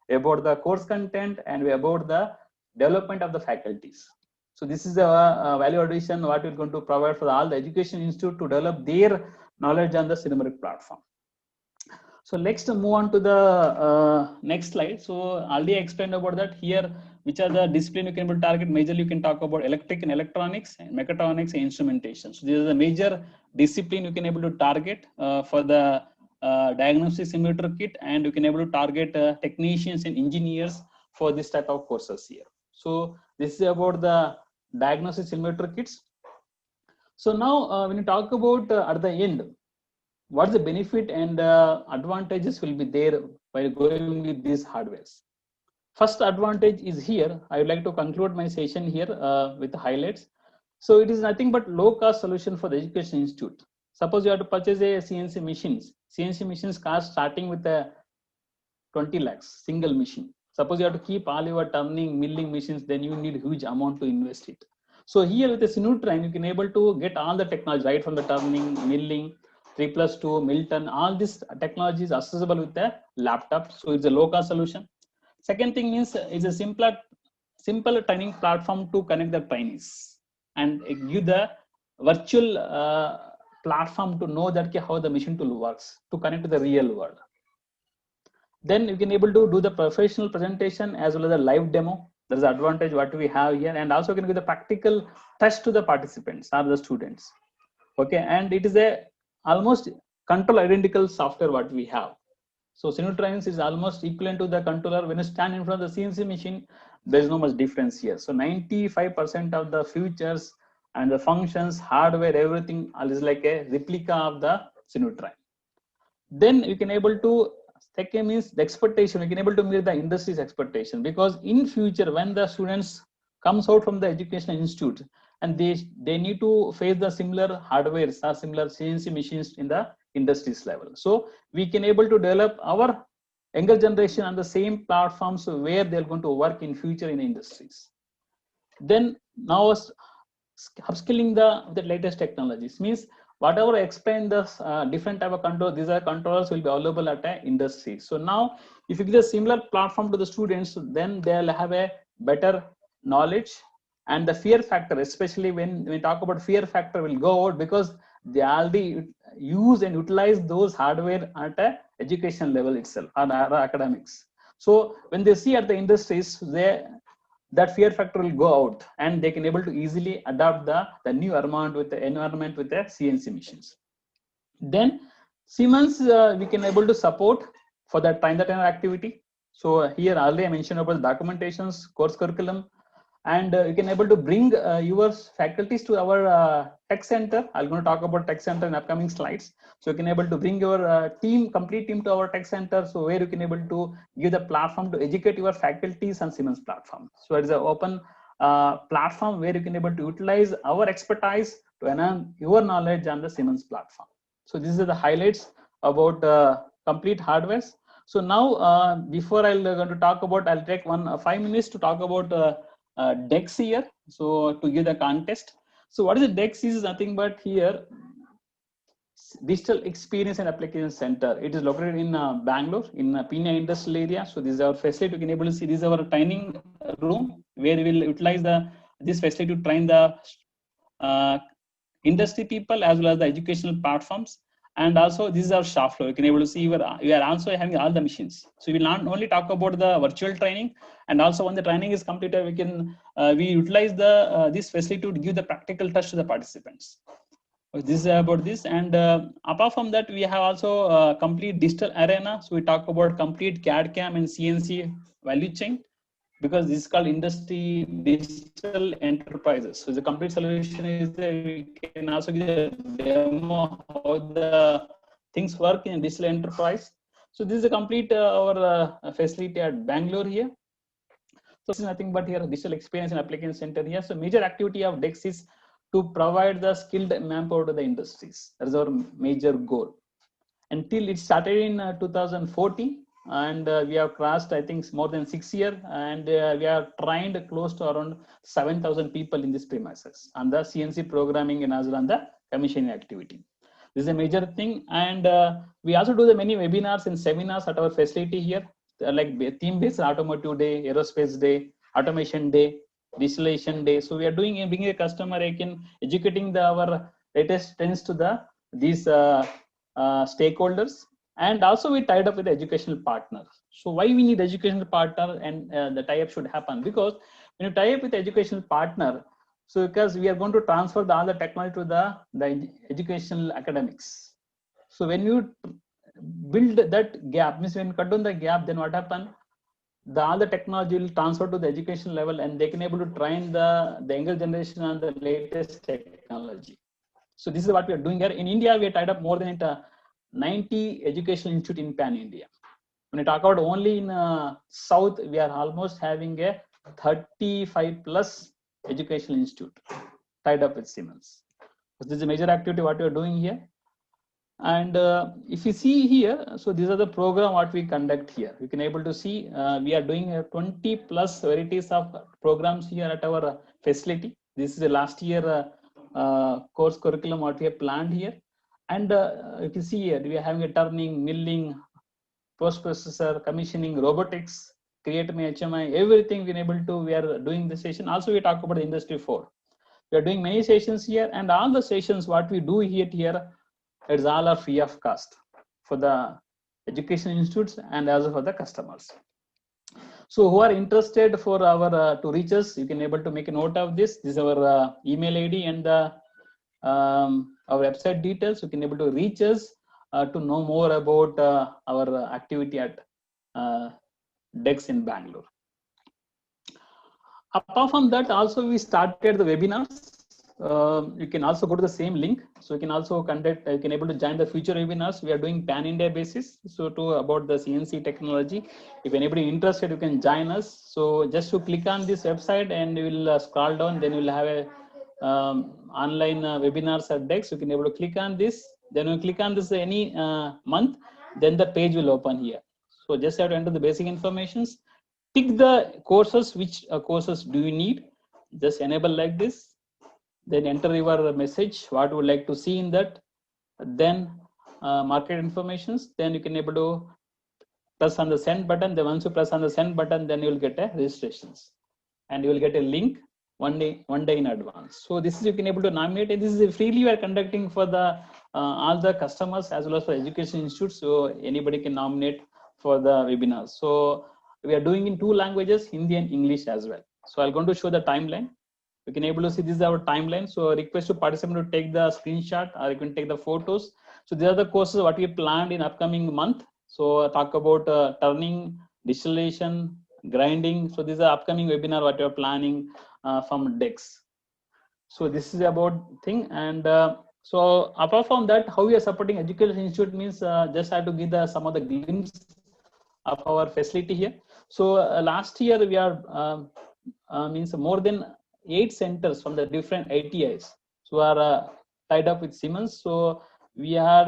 [SPEAKER 2] about the course content, and about the development of the faculties. So this is a value addition what we're going to provide for all the education institute to develop their knowledge on the Cinemeric platform. So next, move on to the next slide. So already explained about that here, which are the discipline you can able to target. Majorly you can talk about electric and electronics, and mechatronics and instrumentation. So these are the major discipline you can able to target for the diagnostic simulator kit, and you can able to target technicians and engineers for this type of courses here. So this is about the diagnostic simulator kits. So now when you talk about at the end, what the benefit and advantages will be there by going with these hardwares. First advantage is here. I would like to conclude my session here with the highlights. So it is nothing but low cost solution for the education institute. Suppose you have to purchase a CNC machines. CNC machines cost starting with a 20 lakhs single machine. Suppose you have to keep all your turning, milling machines, then you need huge amount to invest it. So here with the Sinutrain, you can able to get all the technology right from the turning, milling, 3+2, Milton, all this technology is accessible with the laptop. So it's a low cost solution. Second thing is it's a simple training platform to connect the trainees and give the virtual platform to know that how the machine tool works to connect to the real world. Then you can able to do the professional presentation as well as a live demo. There is an advantage what we have here, and also can give the practical test to the participants or the students. Okay, and it is a almost control identical software what we have. So Sinutrains is almost equivalent to the controller. When you stand in front of the CNC machine, there is no much difference here. So 95% of the features and the functions, hardware, everything is like a replica of the Sinutrain. Then you can able to, second means the expectation, you can able to meet the industry's expectation, because in future when the students comes out from the educational institute and they need to face the similar hardware or similar CNC machines in the industries level. So we can able to develop our younger generation on the same platforms where they're going to work in future in industries. Then now upskilling the latest technologies means whatever I explained the different type of control, these are controllers will be available at an industry. So now if you give a similar platform to the students, then they'll have a better knowledge, and the fear factor, especially when we talk about fear factor, will go out because they already use and utilize those hardware at a education level itself or academics. So when they see at the industries, that fear factor will go out and they can able to easily adapt the new environment with the CNC machines. Then Siemens we can able to support for that train the trainer activity. So here already I mentioned about the documentations, course curriculum, and you can able to bring your faculties to our tech center. I'm going to talk about tech center in upcoming slides. So you can able to bring your complete team to our tech center. So where you can able to give the platform to educate your faculties on Siemens platform. So it is an open platform where you can able to utilize our expertise to enhance your knowledge on the Siemens platform. So these are the highlights about complete hardware. So now before I'll going to talk about, I'll take 5 minutes to talk about DEX here. So to give the context. So what is the DEX is nothing but here Digital Experience and Application Center. It is located in Bangalore in Pune industrial area. So this is our facility. You can able to see this is our training room where we will utilize this facility to train the industry people as well as the educational platforms. And also this is our shop floor. You can able to see we are also having all the machines. So we will not only talk about the virtual training, and also when the training is completed, we can we utilize this facility to give the practical touch to the participants. This is about this, and apart from that, we have also complete digital arena. So we talk about complete CAD CAM and CNC value chain, because this is called industry digital enterprises. So the complete solution is that we can also give a demo how the things work in digital enterprise. So this is a complete our facility at Bangalore here. So this is nothing but here digital experience and application center here. So major activity of DEX is to provide the skilled manpower to the industries. That is our major goal. Until it started in 2014, and we have crossed, I think, more than 6 years, and we have trained close to around 7,000 people in this premises on the CNC programming and as well on the commissioning activity. This is a major thing, and we also do the many webinars and seminars at our facility here, like theme-based automotive day, aerospace day, automation day, digitalization day. So we are doing bringing a customer, educating our latest trends to these stakeholders, and also we tied up with the educational partner. So why we need educational partner, and the tie-up should happen because when you tie up with the educational partner, so because we are going to transfer all the technology to the educational academics. So when you build that gap, means when you cut down the gap, then what happen? All the technology will transfer to the education level, and they can able to train the younger generation on the latest technology. So this is what we are doing here. In India, we are tied up more than 90 educational institute in Pan India. When you talk about only in South, we are almost having a 35 plus educational institute tied up with Siemens. So this is a major activity what we are doing here. And if you see here, so these are the program what we conduct here. You can able to see we are doing 20 plus varieties of programs here at our facility. This is the last year course curriculum what we have planned here. And you can see here we are having a turning, milling, post processor, commissioning, robotics, create my HMI, everything we are doing the session. Also we talk about the industry 4. We are doing many sessions here, and all the sessions what we do here it's all are free of cost for the education institutes and also for the customers. So who are interested for our to reach us, you can able to make a note of this. This is our email ID and our website details. You can able to reach us to know more about our activity at DEX in Bangalore. Apart from that, also we started the webinars. You can also go to the same link. So you can also conduct, you can able to join the future webinars. We are doing pan India basis. So about the CNC technology, if anybody interested, you can join us. So just to click on this website and you will scroll down, then you will have a online webinars at DEX. You can able to click on this. Then you click on this any month, then the page will open here. So just have to enter the basic informations. Pick the courses, which courses do you need. Just enable like this. Then enter your message, what you would like to see in that. Then market informations. Then you can able to press on the send button. Then once you press on the send button, then you will get a registrations, and you will get a link one day in advance. So this is you can able to nominate, and this is freely we are conducting for the all the customers as well as for education institutes. So anybody can nominate for the webinars. So we are doing in 2 languages, Hindi and English as well. So I'm going to show the timeline. You can able to see this is our timeline. So request to participant to take the screenshot, or you can take the photos. So these are the courses what we planned in upcoming month. So talk about turning, digitalization, grinding. So this is the upcoming webinar what you're planning from DEX. So this is about thing. And so apart from that, how we are supporting education institute means just have to give some of the glimpse of our facility here. So last year we are means more than 8 centers from the different ITIs who are tied up with Siemens. So we had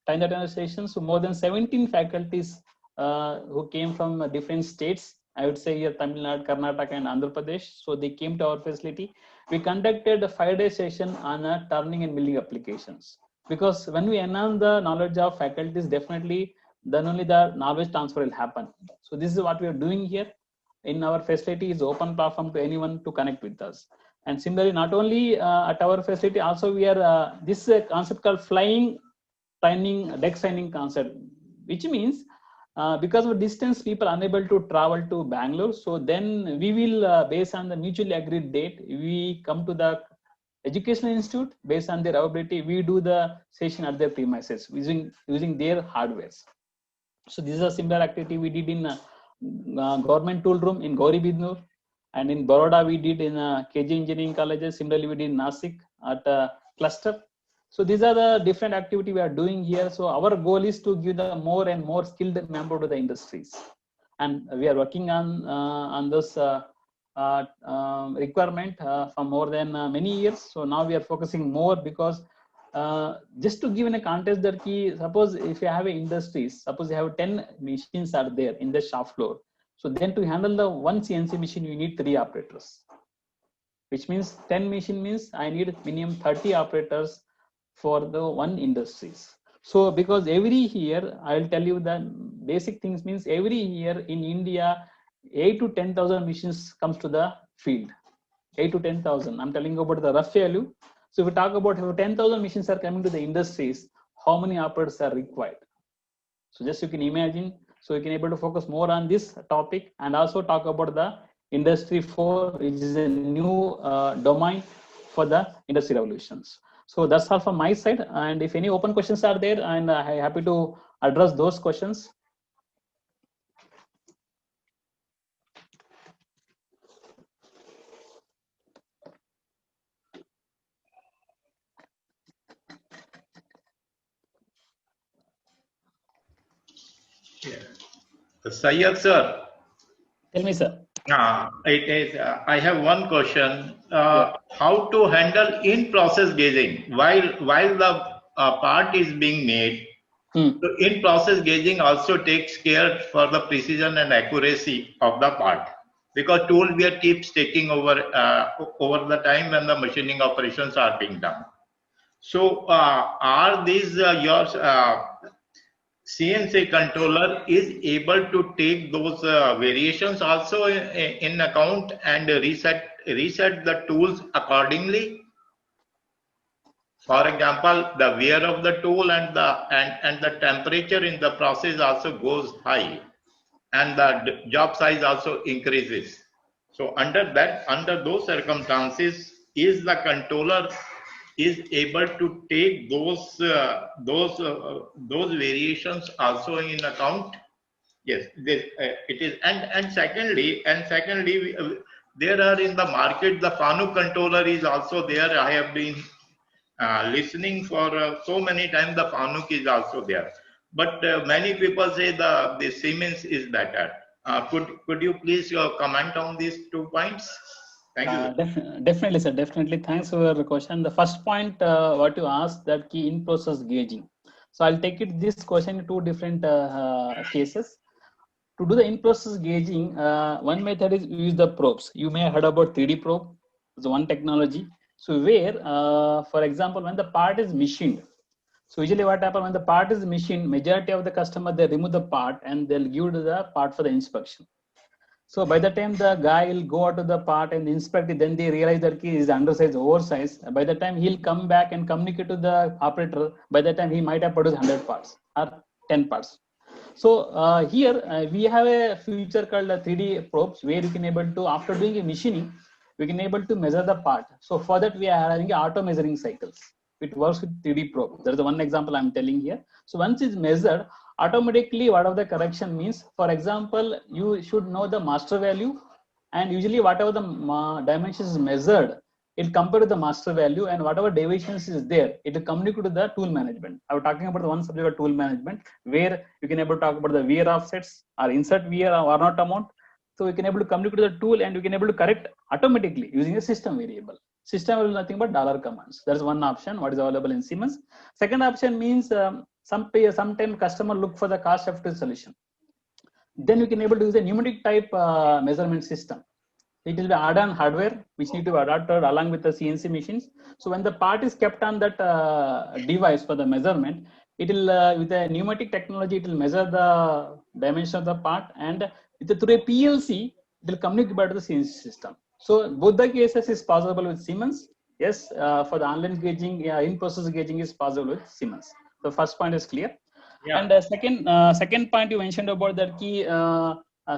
[SPEAKER 2] time sessions. So more than 17 faculties who came from different states. I would say here Tamil Nadu, Karnataka, and Andhra Pradesh. So they came to our facility. We conducted a 5-day session on turning and milling applications. Because when we enhance the knowledge of faculties, definitely then only the knowledge transfer will happen. So this is what we are doing here. In our facility is open platform to anyone to connect with us. And similarly, not only at our facility, also we are this concept called flying training, DEX training concept, which means because of distance, people are unable to travel to Bangalore. So then we will, based on the mutually agreed date, we come to the educational institute based on their availability. We do the session at their premises using their hardwares. So this is a similar activity we did in government tool room in Gauri Bidnoor, and in Baroda we did in KG Engineering Colleges. Similarly, we did in Nasik at cluster. So these are the different activity we are doing here. So our goal is to give the more and more skilled member to the industries, and we are working on this requirement for more than many years. So now we are focusing more because just to give in a context that key, suppose if you have an industry, suppose you have 10 machines are there in the shop floor. So then to handle the one CNC machine, you need 3 operators, which means 10 machine means I need minimum 30 operators for the one industries. So because every year, I'll tell you that basic things means every year in India, 8 to 10,000 machines comes to the field. 8 to 10,000. I'm telling you about the rough value. So if we talk about how 10,000 machines are coming to the industries, how many operators are required? So just you can imagine. So you can able to focus more on this topic and also talk about the Industry 4, which is a new domain for the industry revolutions. So that's all from my side. And if any open questions are there, and I'm happy to address those questions.
[SPEAKER 5] Syed sir.
[SPEAKER 2] Tell me, sir.
[SPEAKER 5] It is. I have one question. How to handle in-process gauging while the part is being made? So in-process gauging also takes care for the precision and accuracy of the part, because tool wear keeps taking over over the time when the machining operations are being done. So are these your CNC controller is able to take those variations also in account and reset the tools accordingly? For example, the wear of the tool and the temperature in the process also goes high, and the job size also increases. So under those circumstances, is the controller is able to take those variations also in account? Yes, it is. And secondly, there are in the market the FANUC controller is also there. I have been listening for so many times. The FANUC is also there, but many people say the Siemens is better. Could you please comment on these 2 points? Thank you.
[SPEAKER 2] Definitely, sir. Definitely. Thanks for your question. The first point, what you asked, that key in-process gauging. So I'll take it this question in 2 different cases. To do the in-process gauging, one method is use the probes. You may have heard about 3D probe. It's one technology. So where, for example, when the part is machined, so usually what happens when the part is machined, majority of the customer, they remove the part and they'll give the part for the inspection. So by the time the guy will go out to the part and inspect it, then they realize that he is undersized, oversized. By the time he'll come back and communicate to the operator, by the time he might have produced 100 parts or 10 parts. So here we have a feature called 3D probes, where you can able to, after doing a machining, we can able to measure the part. So for that we are having auto measuring cycles. it works with 3D probe. There is one example I'm telling here. So once it's measured, automatically whatever the correction means, for example, you should know the master value, and usually whatever the dimensions is measured, it compare to the master value, and whatever deviations is there, it will communicate to the tool management. I was talking about the one subject of tool management, where you can able to talk about the wear offsets or insert wear or not amount. So you can able to communicate to the tool, and you can able to correct automatically using a system variable. System variable is nothing but dollar commands. That is one option what is available in Siemens. Second option means sometimes customer look for the cost effective solution. Then you can able to use a pneumatic type measurement system. It will be add-on hardware which need to be adapted along with the CNC machines. So when the part is kept on that device for the measurement, it will with the pneumatic technology, it will measure the dimension of the part, and through a PLC, it will communicate back to the CNC system. So both the cases is possible with Siemens. Yes, for the online gauging, in-process gauging is possible with Siemens. The first point is clear.
[SPEAKER 3] Yeah.
[SPEAKER 2] And second point you mentioned about that key.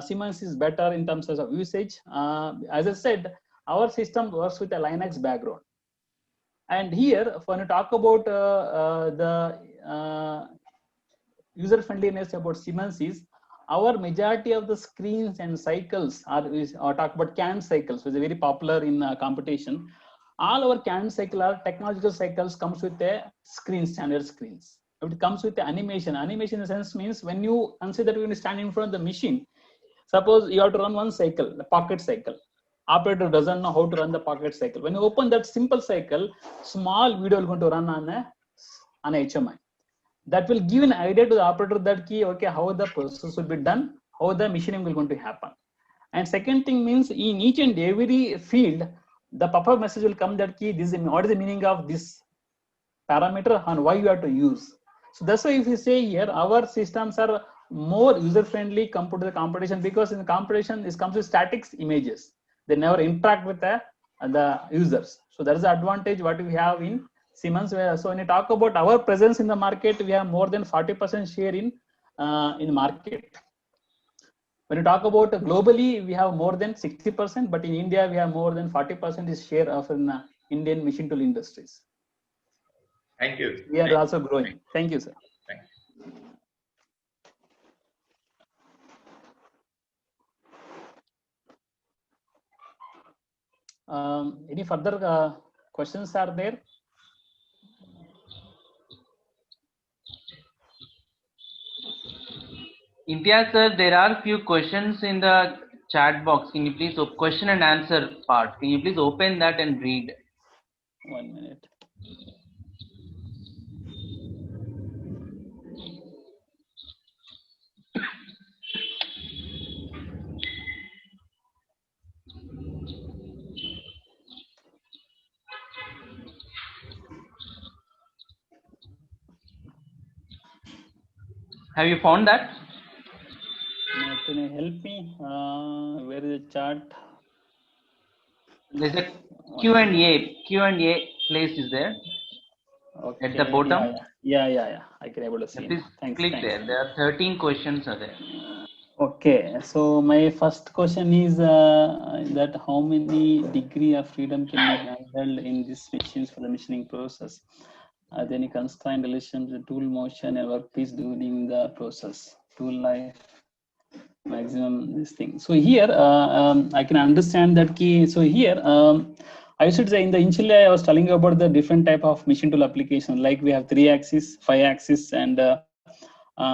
[SPEAKER 2] Siemens is better in terms of usage. As I said, our system works with a Linux background. And here, when you talk about the user friendliness about Siemens is, our majority of the screens and cycles or talk about CAN cycles, which is very popular in competition. All our CAN cycle or technological cycles comes with a screen, standard screens. It comes with the animation. Animation in a sense means when you consider that when you stand in front of the machine, suppose you have to run one cycle, the pocket cycle. Operator doesn't know how to run the pocket cycle. When you open that simple cycle, small video is going to run on a HMI. That will give an idea to the operator that key, okay, how the process will be done, how the machining will going to happen. And second thing means in each and every field, the pop-up message will come that key, this is what is the meaning of this parameter and why you have to use. So that's why if you say here, our systems are more user-friendly compared to the competition, because in the competition, this comes with static images. They never interact with the users. So that is the advantage what we have in Siemens. So when you talk about our presence in the market, we have more than 40% share in the market. When you talk about globally, we have more than 60%, but in India, we have more than 40% is share of Indian machine tool industries.
[SPEAKER 5] Thank you.
[SPEAKER 2] We are also growing. Thank you, sir.
[SPEAKER 5] Thank you.
[SPEAKER 2] Any further questions are there?
[SPEAKER 3] Imtiaz sir, there are few questions in the chat box. Can you please, question and answer part, can you please open that and read?
[SPEAKER 2] 1 minute.
[SPEAKER 3] Have you found that?
[SPEAKER 2] Can you help me? Where is the chart?
[SPEAKER 3] There's a Q&A place is there.
[SPEAKER 2] Okay.
[SPEAKER 3] At the bottom?
[SPEAKER 2] Yeah. I can able to see.
[SPEAKER 3] Please
[SPEAKER 2] Thanks.
[SPEAKER 3] click there. There are 13 questions are there.
[SPEAKER 2] Okay, so my first question is that how many degree of freedom can be handled in these machines for the machining process? Are there any constraint relations to tool motion and workpiece during the process? Tool life, maximum this thing. So here I can understand that key. So here I should say in the initially I was telling you about the different type of machine tool application. Like we have 3-axis, 5-axis, and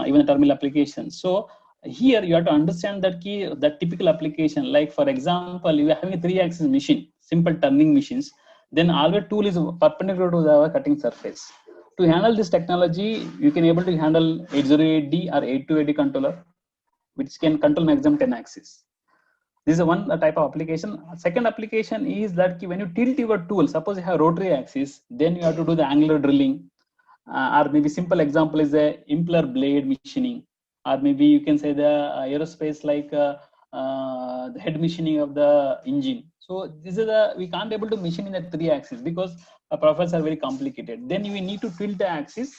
[SPEAKER 2] even the terminal application. So here you have to understand that key, that typical application. Like for example, you are having a 3-axis machine, simple turning machines. Then always tool is perpendicular to the cutting surface. To handle this technology, you can able to handle 808D or 828D controller, which can control maximum 10 axis. This is one type of application. Second application is that when you tilt your tool, suppose you have rotary axis, then you have to do the angular drilling, or maybe simple example is the impeller blade machining, or maybe you can say the aerospace like the head machining of the engine. So this is we can't able to machine in the 3-axis because profiles are very complicated. Then we need to tilt the axis.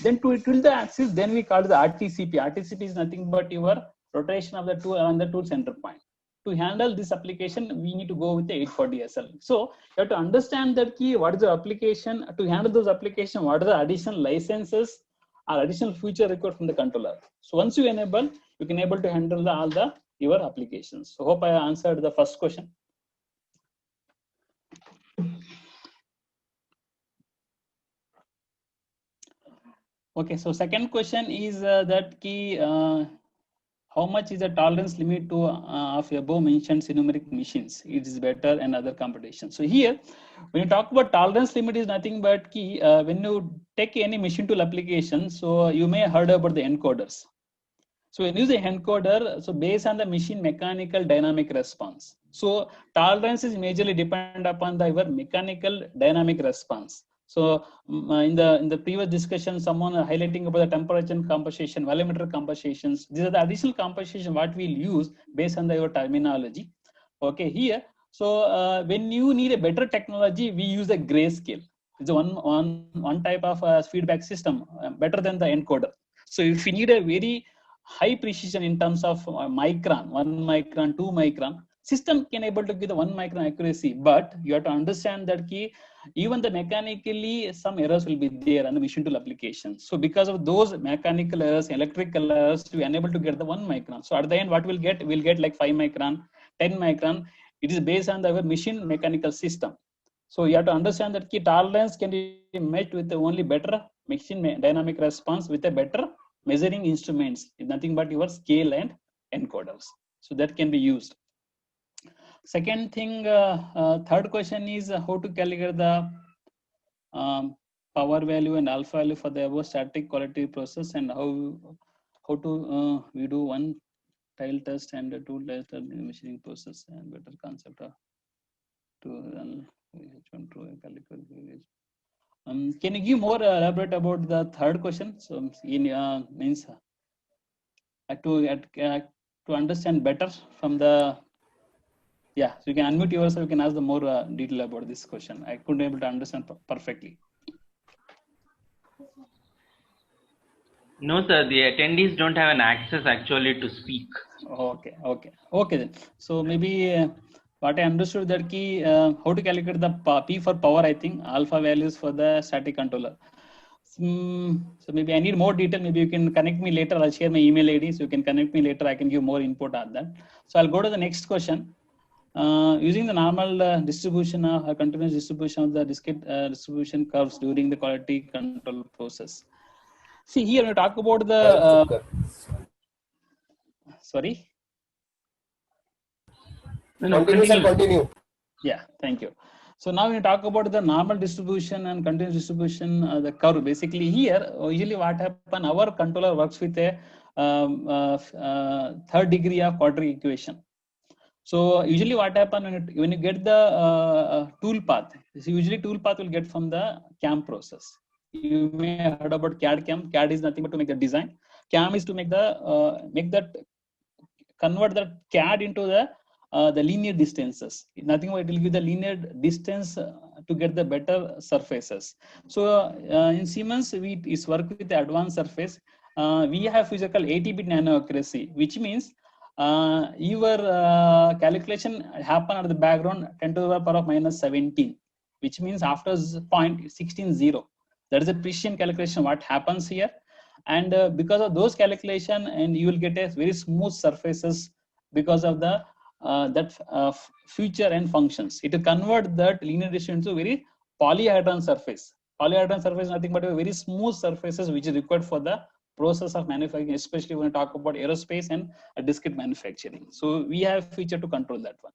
[SPEAKER 2] Then to tilt the axis, then we call the RTCP. RTCP is nothing but your rotation of the tool around the tool center point. to handle this application, we need to go with the 840 SL. So you have to understand that key, what is the application, to handle those applications, what are the additional licenses or additional feature required from the controller. So once you enable, you can able to handle all your applications. So hope I answered the first question. Okay, so second question is that key, how much is the tolerance limit to of above mentioned numeric machines? It is better and other competition. So here, when you talk about tolerance limit, is nothing but key when you take any machine tool application. So you may have heard about the encoders. So when you use a encoder, so based on the machine mechanical dynamic response. So tolerance is majorly depend upon your mechanical dynamic response. So in the previous discussion, someone highlighting about the temperature compensation, volumetric compensations. These are the additional compensation what we'll use based on your terminology. Okay, here. So when you need a better technology, we use a grayscale. It's one type of feedback system better than the encoder. So if you need a very high precision in terms of micron, 1 micron, 2 micron, system can able to give the 1 micron accuracy, but you have to understand that key, even the mechanically some errors will be there on the machine tool application. So because of those mechanical errors, electrical errors, we are unable to get the 1 micron. So at the end, what we'll get like 5 micron, 10 micron. It is based on the machine mechanical system. So you have to understand that key tolerance can be met with the only better machine dynamic response with a better measuring instruments, nothing but your scale and encoders. So that can be used. Second thing, third question is how to calculate the power value and alpha value for the above static quality process, and how to we do one tile test and a two tile test machining process, and better concept of to calculate. Can you give more elaborate about the third question? So in means to understand better from the, yeah, so you can unmute yourself, you can ask the more detail about this question. I couldn't able to understand perfectly.
[SPEAKER 3] No, sir, the attendees don't have an access actually to speak.
[SPEAKER 2] Okay then. So maybe what I understood that key, how to calculate the P for power, I think alpha values for the static controller. So maybe I need more detail. Maybe you can connect me later. I'll share my email ID, so you can connect me later. I can give more input on that. So I'll go to the next question. Using the normal distribution of continuous distribution of the discrete distribution curves during the quality control process. See here, when you talk about the sorry.
[SPEAKER 3] No, continue.
[SPEAKER 2] Yeah, thank you. So now we talk about the normal distribution and continuous distribution, the curve. Basically here, usually what happen, our controller works with a third degree of quadratic equation. So usually what happen when you get the tool path, so usually tool path will get from the CAM process. You may have heard about CAD CAM. CAD is nothing but to make the design. CAM is to make convert the CAD into the linear distances. Nothing but it will give the linear distance to get the better surfaces. So in Siemens, we is work with the advanced surface. We have physical 80-bit nano accuracy, which means your calculation happen at the background 10 to the power of minus 17, which means after point 16.0. That is a precision calculation what happens here. And because of those calculation, and you will get a very smooth surfaces because of the feature and functions. It will convert that linear distance into very polyhedron surface. Polyhedron surface is nothing but a very smooth surfaces which is required for the process of manufacturing, especially when we talk about aerospace and discrete manufacturing. So we have feature to control that one.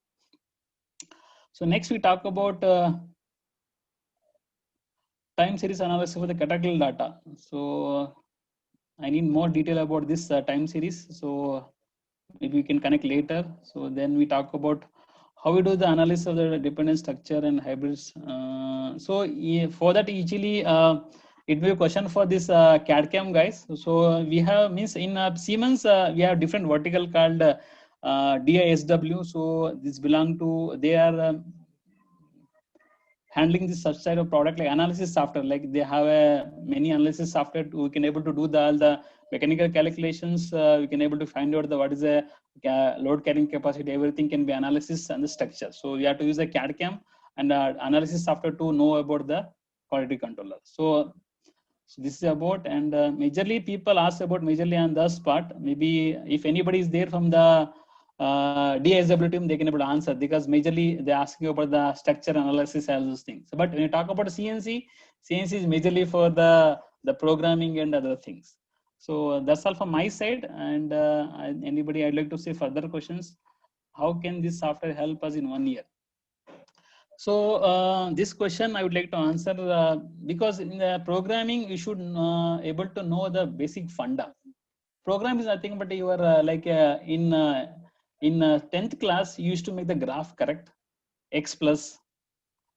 [SPEAKER 2] So next we talk about time series analysis for the categorical data. So I need more detail about this time series. So maybe we can connect later. So then we talk about how we do the analysis of the dependent structure and hybrids. So for that, usually it will be a question for this CAD CAM guys. So we have means in Siemens we have different vertical called DISW. So this belong to, they are handling this such type of product like analysis software. Like they have a many analysis software. We can able to do all the mechanical calculations. We can able to find out the what is the load carrying capacity. Everything can be analysis and the structure. So we have to use the CAD CAM and analysis software to know about the quality controller. So this is about, and majorly people ask about majorly on this part. Maybe if anybody is there from the DSW team, they can able to answer, because majorly they're asking about the structure analysis, all those things. But when you talk about CNC, CNC is majorly for the programming and other things. So that's all from my side. And anybody I'd like to say further questions. How can this software help us in 1 year? So this question I would like to answer because in the programming you should able to know the basic funda. Program is nothing but you are like in 10th class you used to make the graph correct, x plus,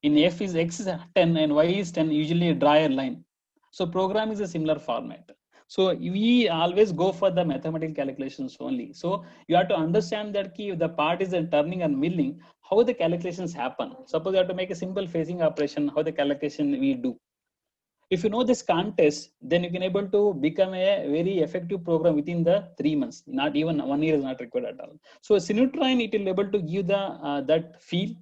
[SPEAKER 2] in f is x is 10 and y is 10, usually draw a line. So program is a similar format. So we always go for the mathematical calculations only. So you have to understand that key, the part is turning and milling, how the calculations happen. Suppose you have to make a simple phasing operation, how the calculation we do. If you know this context, then you can able to become a very effective program within the 3 months. Not even 1 year is not required at all. So Sinutrain, it will able to give the that feel.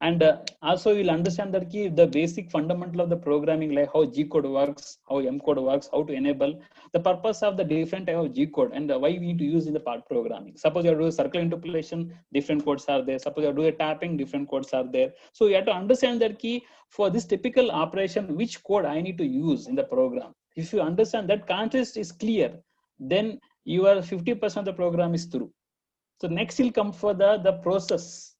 [SPEAKER 2] And also you'll understand that key, the basic fundamental of the programming, like how G code works, how M code works, how to enable the purpose of the different type of G code and why we need to use in the part programming. Suppose you're doing circle interpolation, different codes are there. Suppose you're doing a tapping, different codes are there. So you have to understand that key for this typical operation, which code I need to use in the program. If you understand that context is clear, then your 50% of the program is through. So next will come for the process.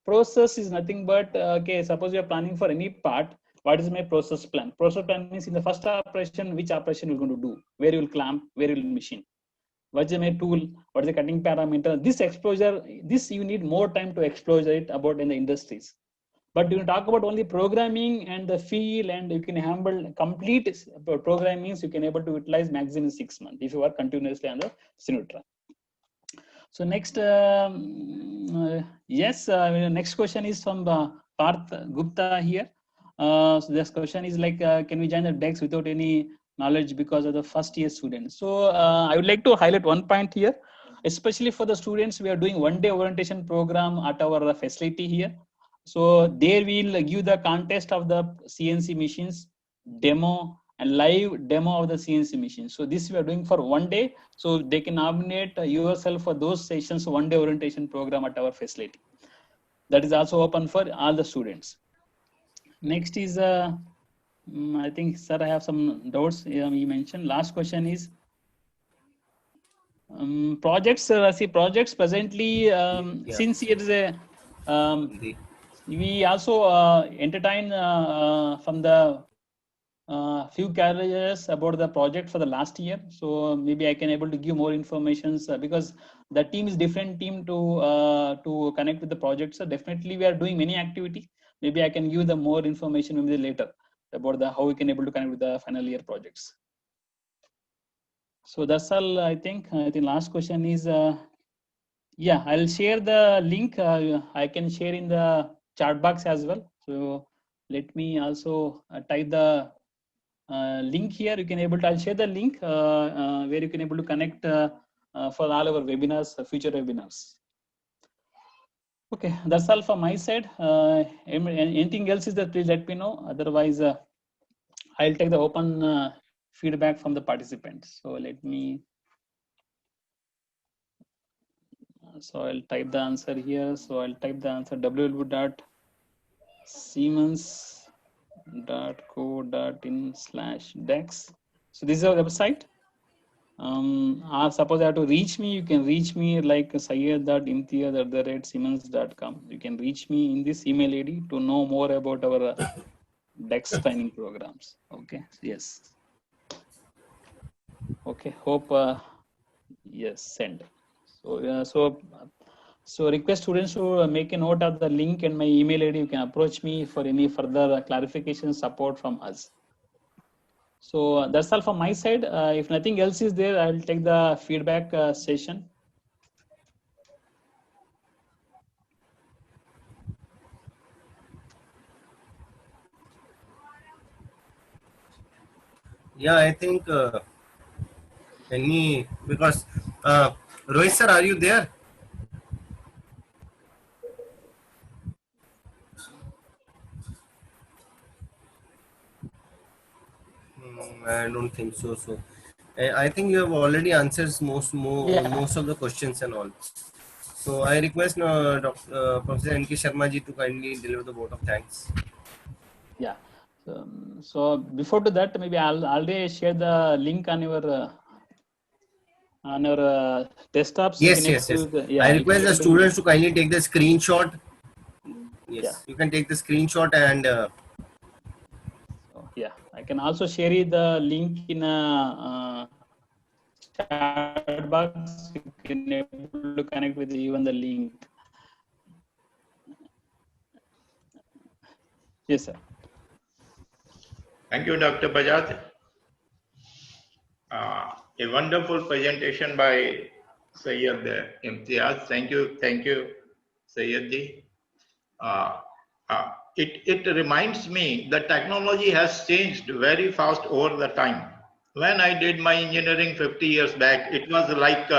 [SPEAKER 2] Process is nothing but okay, suppose you're planning for any part, what is my process plan? Process plan means in the first operation, which operation you're going to do, where you will clamp, where you will machine, what is my tool, what is the cutting parameter. This exposure, this you need more time to explore it about in the industries. But you talk about only programming and the feel, and you can handle complete programming means you can able to utilize maximum 6 months if you are continuously on the Sinutrain. So next, yes, next question is from Parth Gupta here. So this question is like, can we join the DEX without any knowledge because of the first year students? So I would like to highlight one point here, especially for the students, we are doing 1 day orientation program at our facility here. So there we'll give the contest of the CNC machines, demo, and live demo of the CNC machine. So this we are doing for 1 day. So they can nominate yourself for those sessions, 1 day orientation program at our facility. That is also open for all the students. Next is, I think, sir, I have some doubts you mentioned. Last question is, projects, see projects presently, since it is a, we also entertain from the few carriages about the project for the last year. So maybe I can able to give more information because the team is different team to connect with the project. So definitely we are doing many activity. Maybe I can give the more information maybe later about the how we can able to connect with the final year projects. So that's all. I think last question is, yeah, I'll share the link. I can share in the chat box as well. So let me also type the link here. You can able to, I'll share the link where you can able to connect for all our webinars, future webinars. Okay, that's all from my side. Anything else is that, please let me know. Otherwise, I'll take the open feedback from the participants. So let me, so I'll type the answer here. So I'll type the answer www.siemens.co.in/dex. So this is our website. Suppose I have to reach me, you can reach me like sayed.imtiaz@siemens.com. You can reach me in this email ID to know more about our DEX training programs. Okay, yes. Okay, hope, yes, send. So, so request students to make a note of the link and my email ID. You can approach me for any further clarification support from us. So that's all from my side. If nothing else is there, I'll take the feedback session.
[SPEAKER 1] Yeah, I think because Rohit sir, are you there? I don't think so. So I think you have already answered most of the questions and all. So I request Professor N.K. Sharma ji to kindly deliver the vote of thanks.
[SPEAKER 2] Yeah. So before to that, maybe I'll already share the link on your desktops.
[SPEAKER 1] Yes, yes, yes. I request the students to kindly take the screenshot. Yes,
[SPEAKER 2] Yeah.
[SPEAKER 1] you can take the screenshot and.
[SPEAKER 2] So, yeah, I can also share you the link in a chat box. You can able to connect with even the link. Yes, sir.
[SPEAKER 5] Thank you, Dr. Bajaj. A wonderful presentation by Sayyid Imtiaz. Thank you, Sayyid ji. It reminds me that technology has changed very fast over the time. When I did my engineering 50 years back, it was like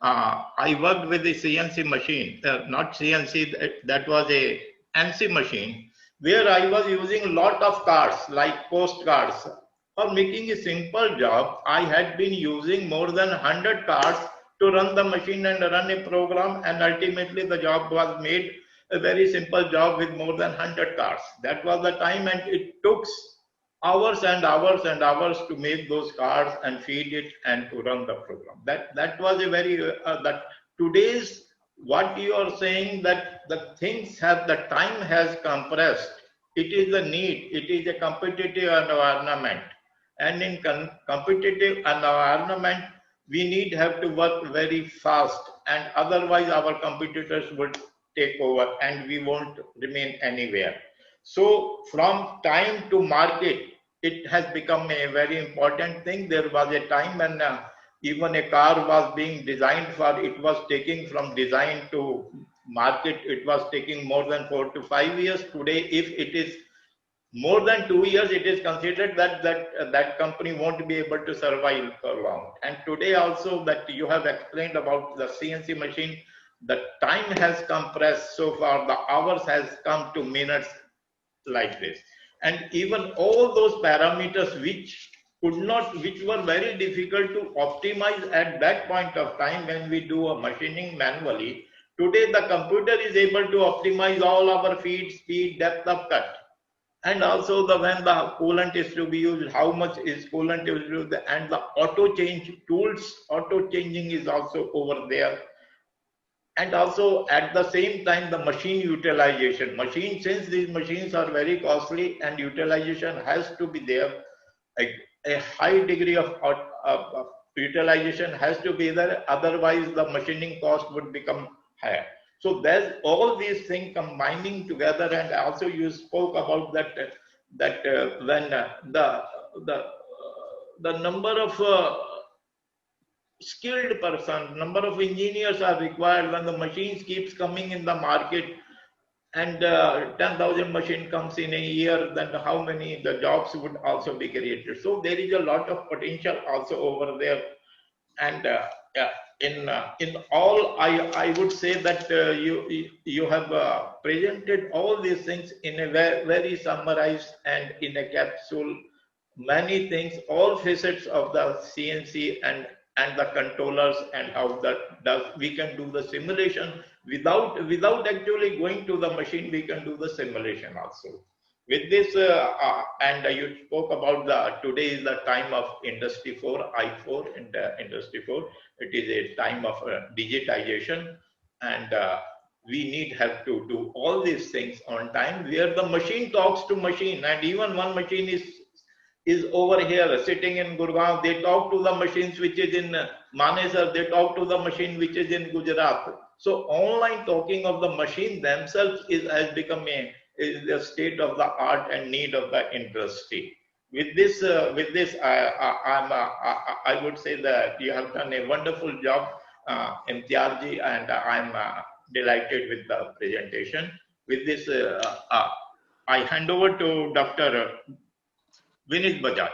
[SPEAKER 5] I worked with the CNC machine, not CNC, that was a NC machine, where I was using a lot of cards, like postcards. For making a simple job, I had been using more than 100 cards to run the machine and run a program, and ultimately the job was made a very simple job with more than 100 cards. That was the time, and it took hours and hours and hours to make those cards and feed it and to run the program. That was a very that today's what you are saying, that the things have, the time has compressed. It is a need. It is a competitive environment, and in competitive environment, we need have to work very fast, and otherwise our competitors would take over and we won't remain anywhere. So from time to market, it has become a very important thing. There was a time when even a car was being designed for, it was taking from design to market, it was taking more than 4 to 5 years. Today, if it is more than 2 years, it is considered that company won't be able to survive for long. And today also, that you have explained about the CNC machine, the time has compressed so far, the hours has come to minutes, like this. And even all those parameters which were very difficult to optimize at that point of time when we do a machining manually, today the computer is able to optimize all our feed, speed, depth of cut, and also the when the coolant is to be used, how much is coolant to be used, and the auto change tools, auto changing is also over there. And also at the same time, the machine utilization, since these machines are very costly and utilization has to be there, a high degree of utilization has to be there, otherwise the machining cost would become higher. So there's all these things combining together. And also you spoke about that when the number of skilled person, number of engineers are required, when the machines keeps coming in the market, and 10,000 machine comes in a year, then how many the jobs would also be created. So there is a lot of potential also over there. And yeah, in all, I would say that you have presented all these things in a very summarized and in a capsule, many things, all facets of the CNC and the controllers, and how we can do the simulation without actually going to the machine. We can do the simulation also. With this, and you spoke about today is the time of Industry 4, I4, and Industry 4. It is a time of digitization, and we have to do all these things on time, where the machine talks to machine, and even one machine is over here sitting in Gurgaon. They talk to the machines which is in Manesar. They talk to the machine which is in Gujarat. So online talking of the machine themselves has become is the state of the art and need of the industry. With this, I would say that you have done a wonderful job, Imtiaz ji, and I'm delighted with the presentation. With this, I hand over to Dr. Vinit Bajaj.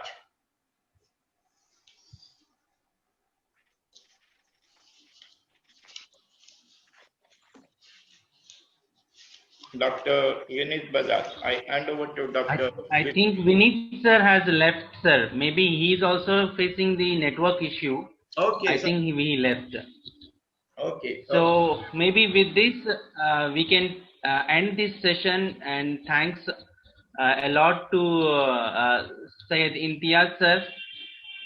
[SPEAKER 5] Dr. Vinit Bajaj. I hand over to Dr.
[SPEAKER 3] I think Vinit sir has left, sir. Maybe he's also facing the network issue.
[SPEAKER 5] Okay,
[SPEAKER 3] I think he left.
[SPEAKER 5] okay.
[SPEAKER 3] So maybe with this, we can end this session, and thanks a lot to Syed Imtiaz sir,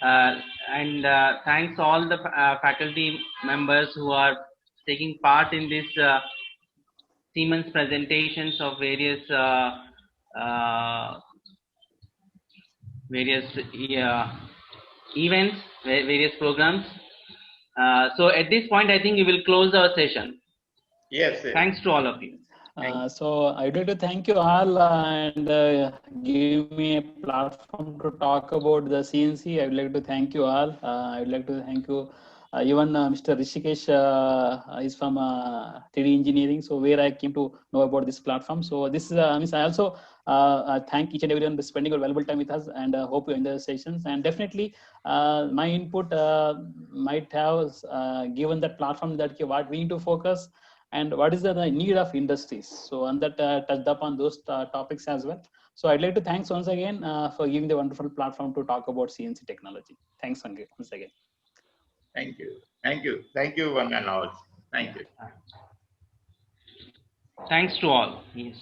[SPEAKER 3] and thanks all the faculty members who are taking part in this Siemens presentations of various uh, events, various programs. So at this point, I think we will close our session.
[SPEAKER 5] Yes, sir.
[SPEAKER 3] Thanks to all of you.
[SPEAKER 2] So I'd like to thank you all and give me a platform to talk about the CNC. I would like to thank you all. I would like to thank you. Even Mr. Rishikesh is from 3D engineering, so where I came to know about this platform. So this is I also thank each and everyone for spending your valuable time with us, and hope you enjoy the sessions. And definitely, my input might have given that platform that what we need to focus and what is the need of industries. So on that touched upon those topics as well. So I'd like to thanks once again for giving the wonderful platform to talk about CNC technology. Thanks once again.
[SPEAKER 5] Thank you. Thank you. Thank you, one and all. Thank you.
[SPEAKER 3] Thanks to all. Yes.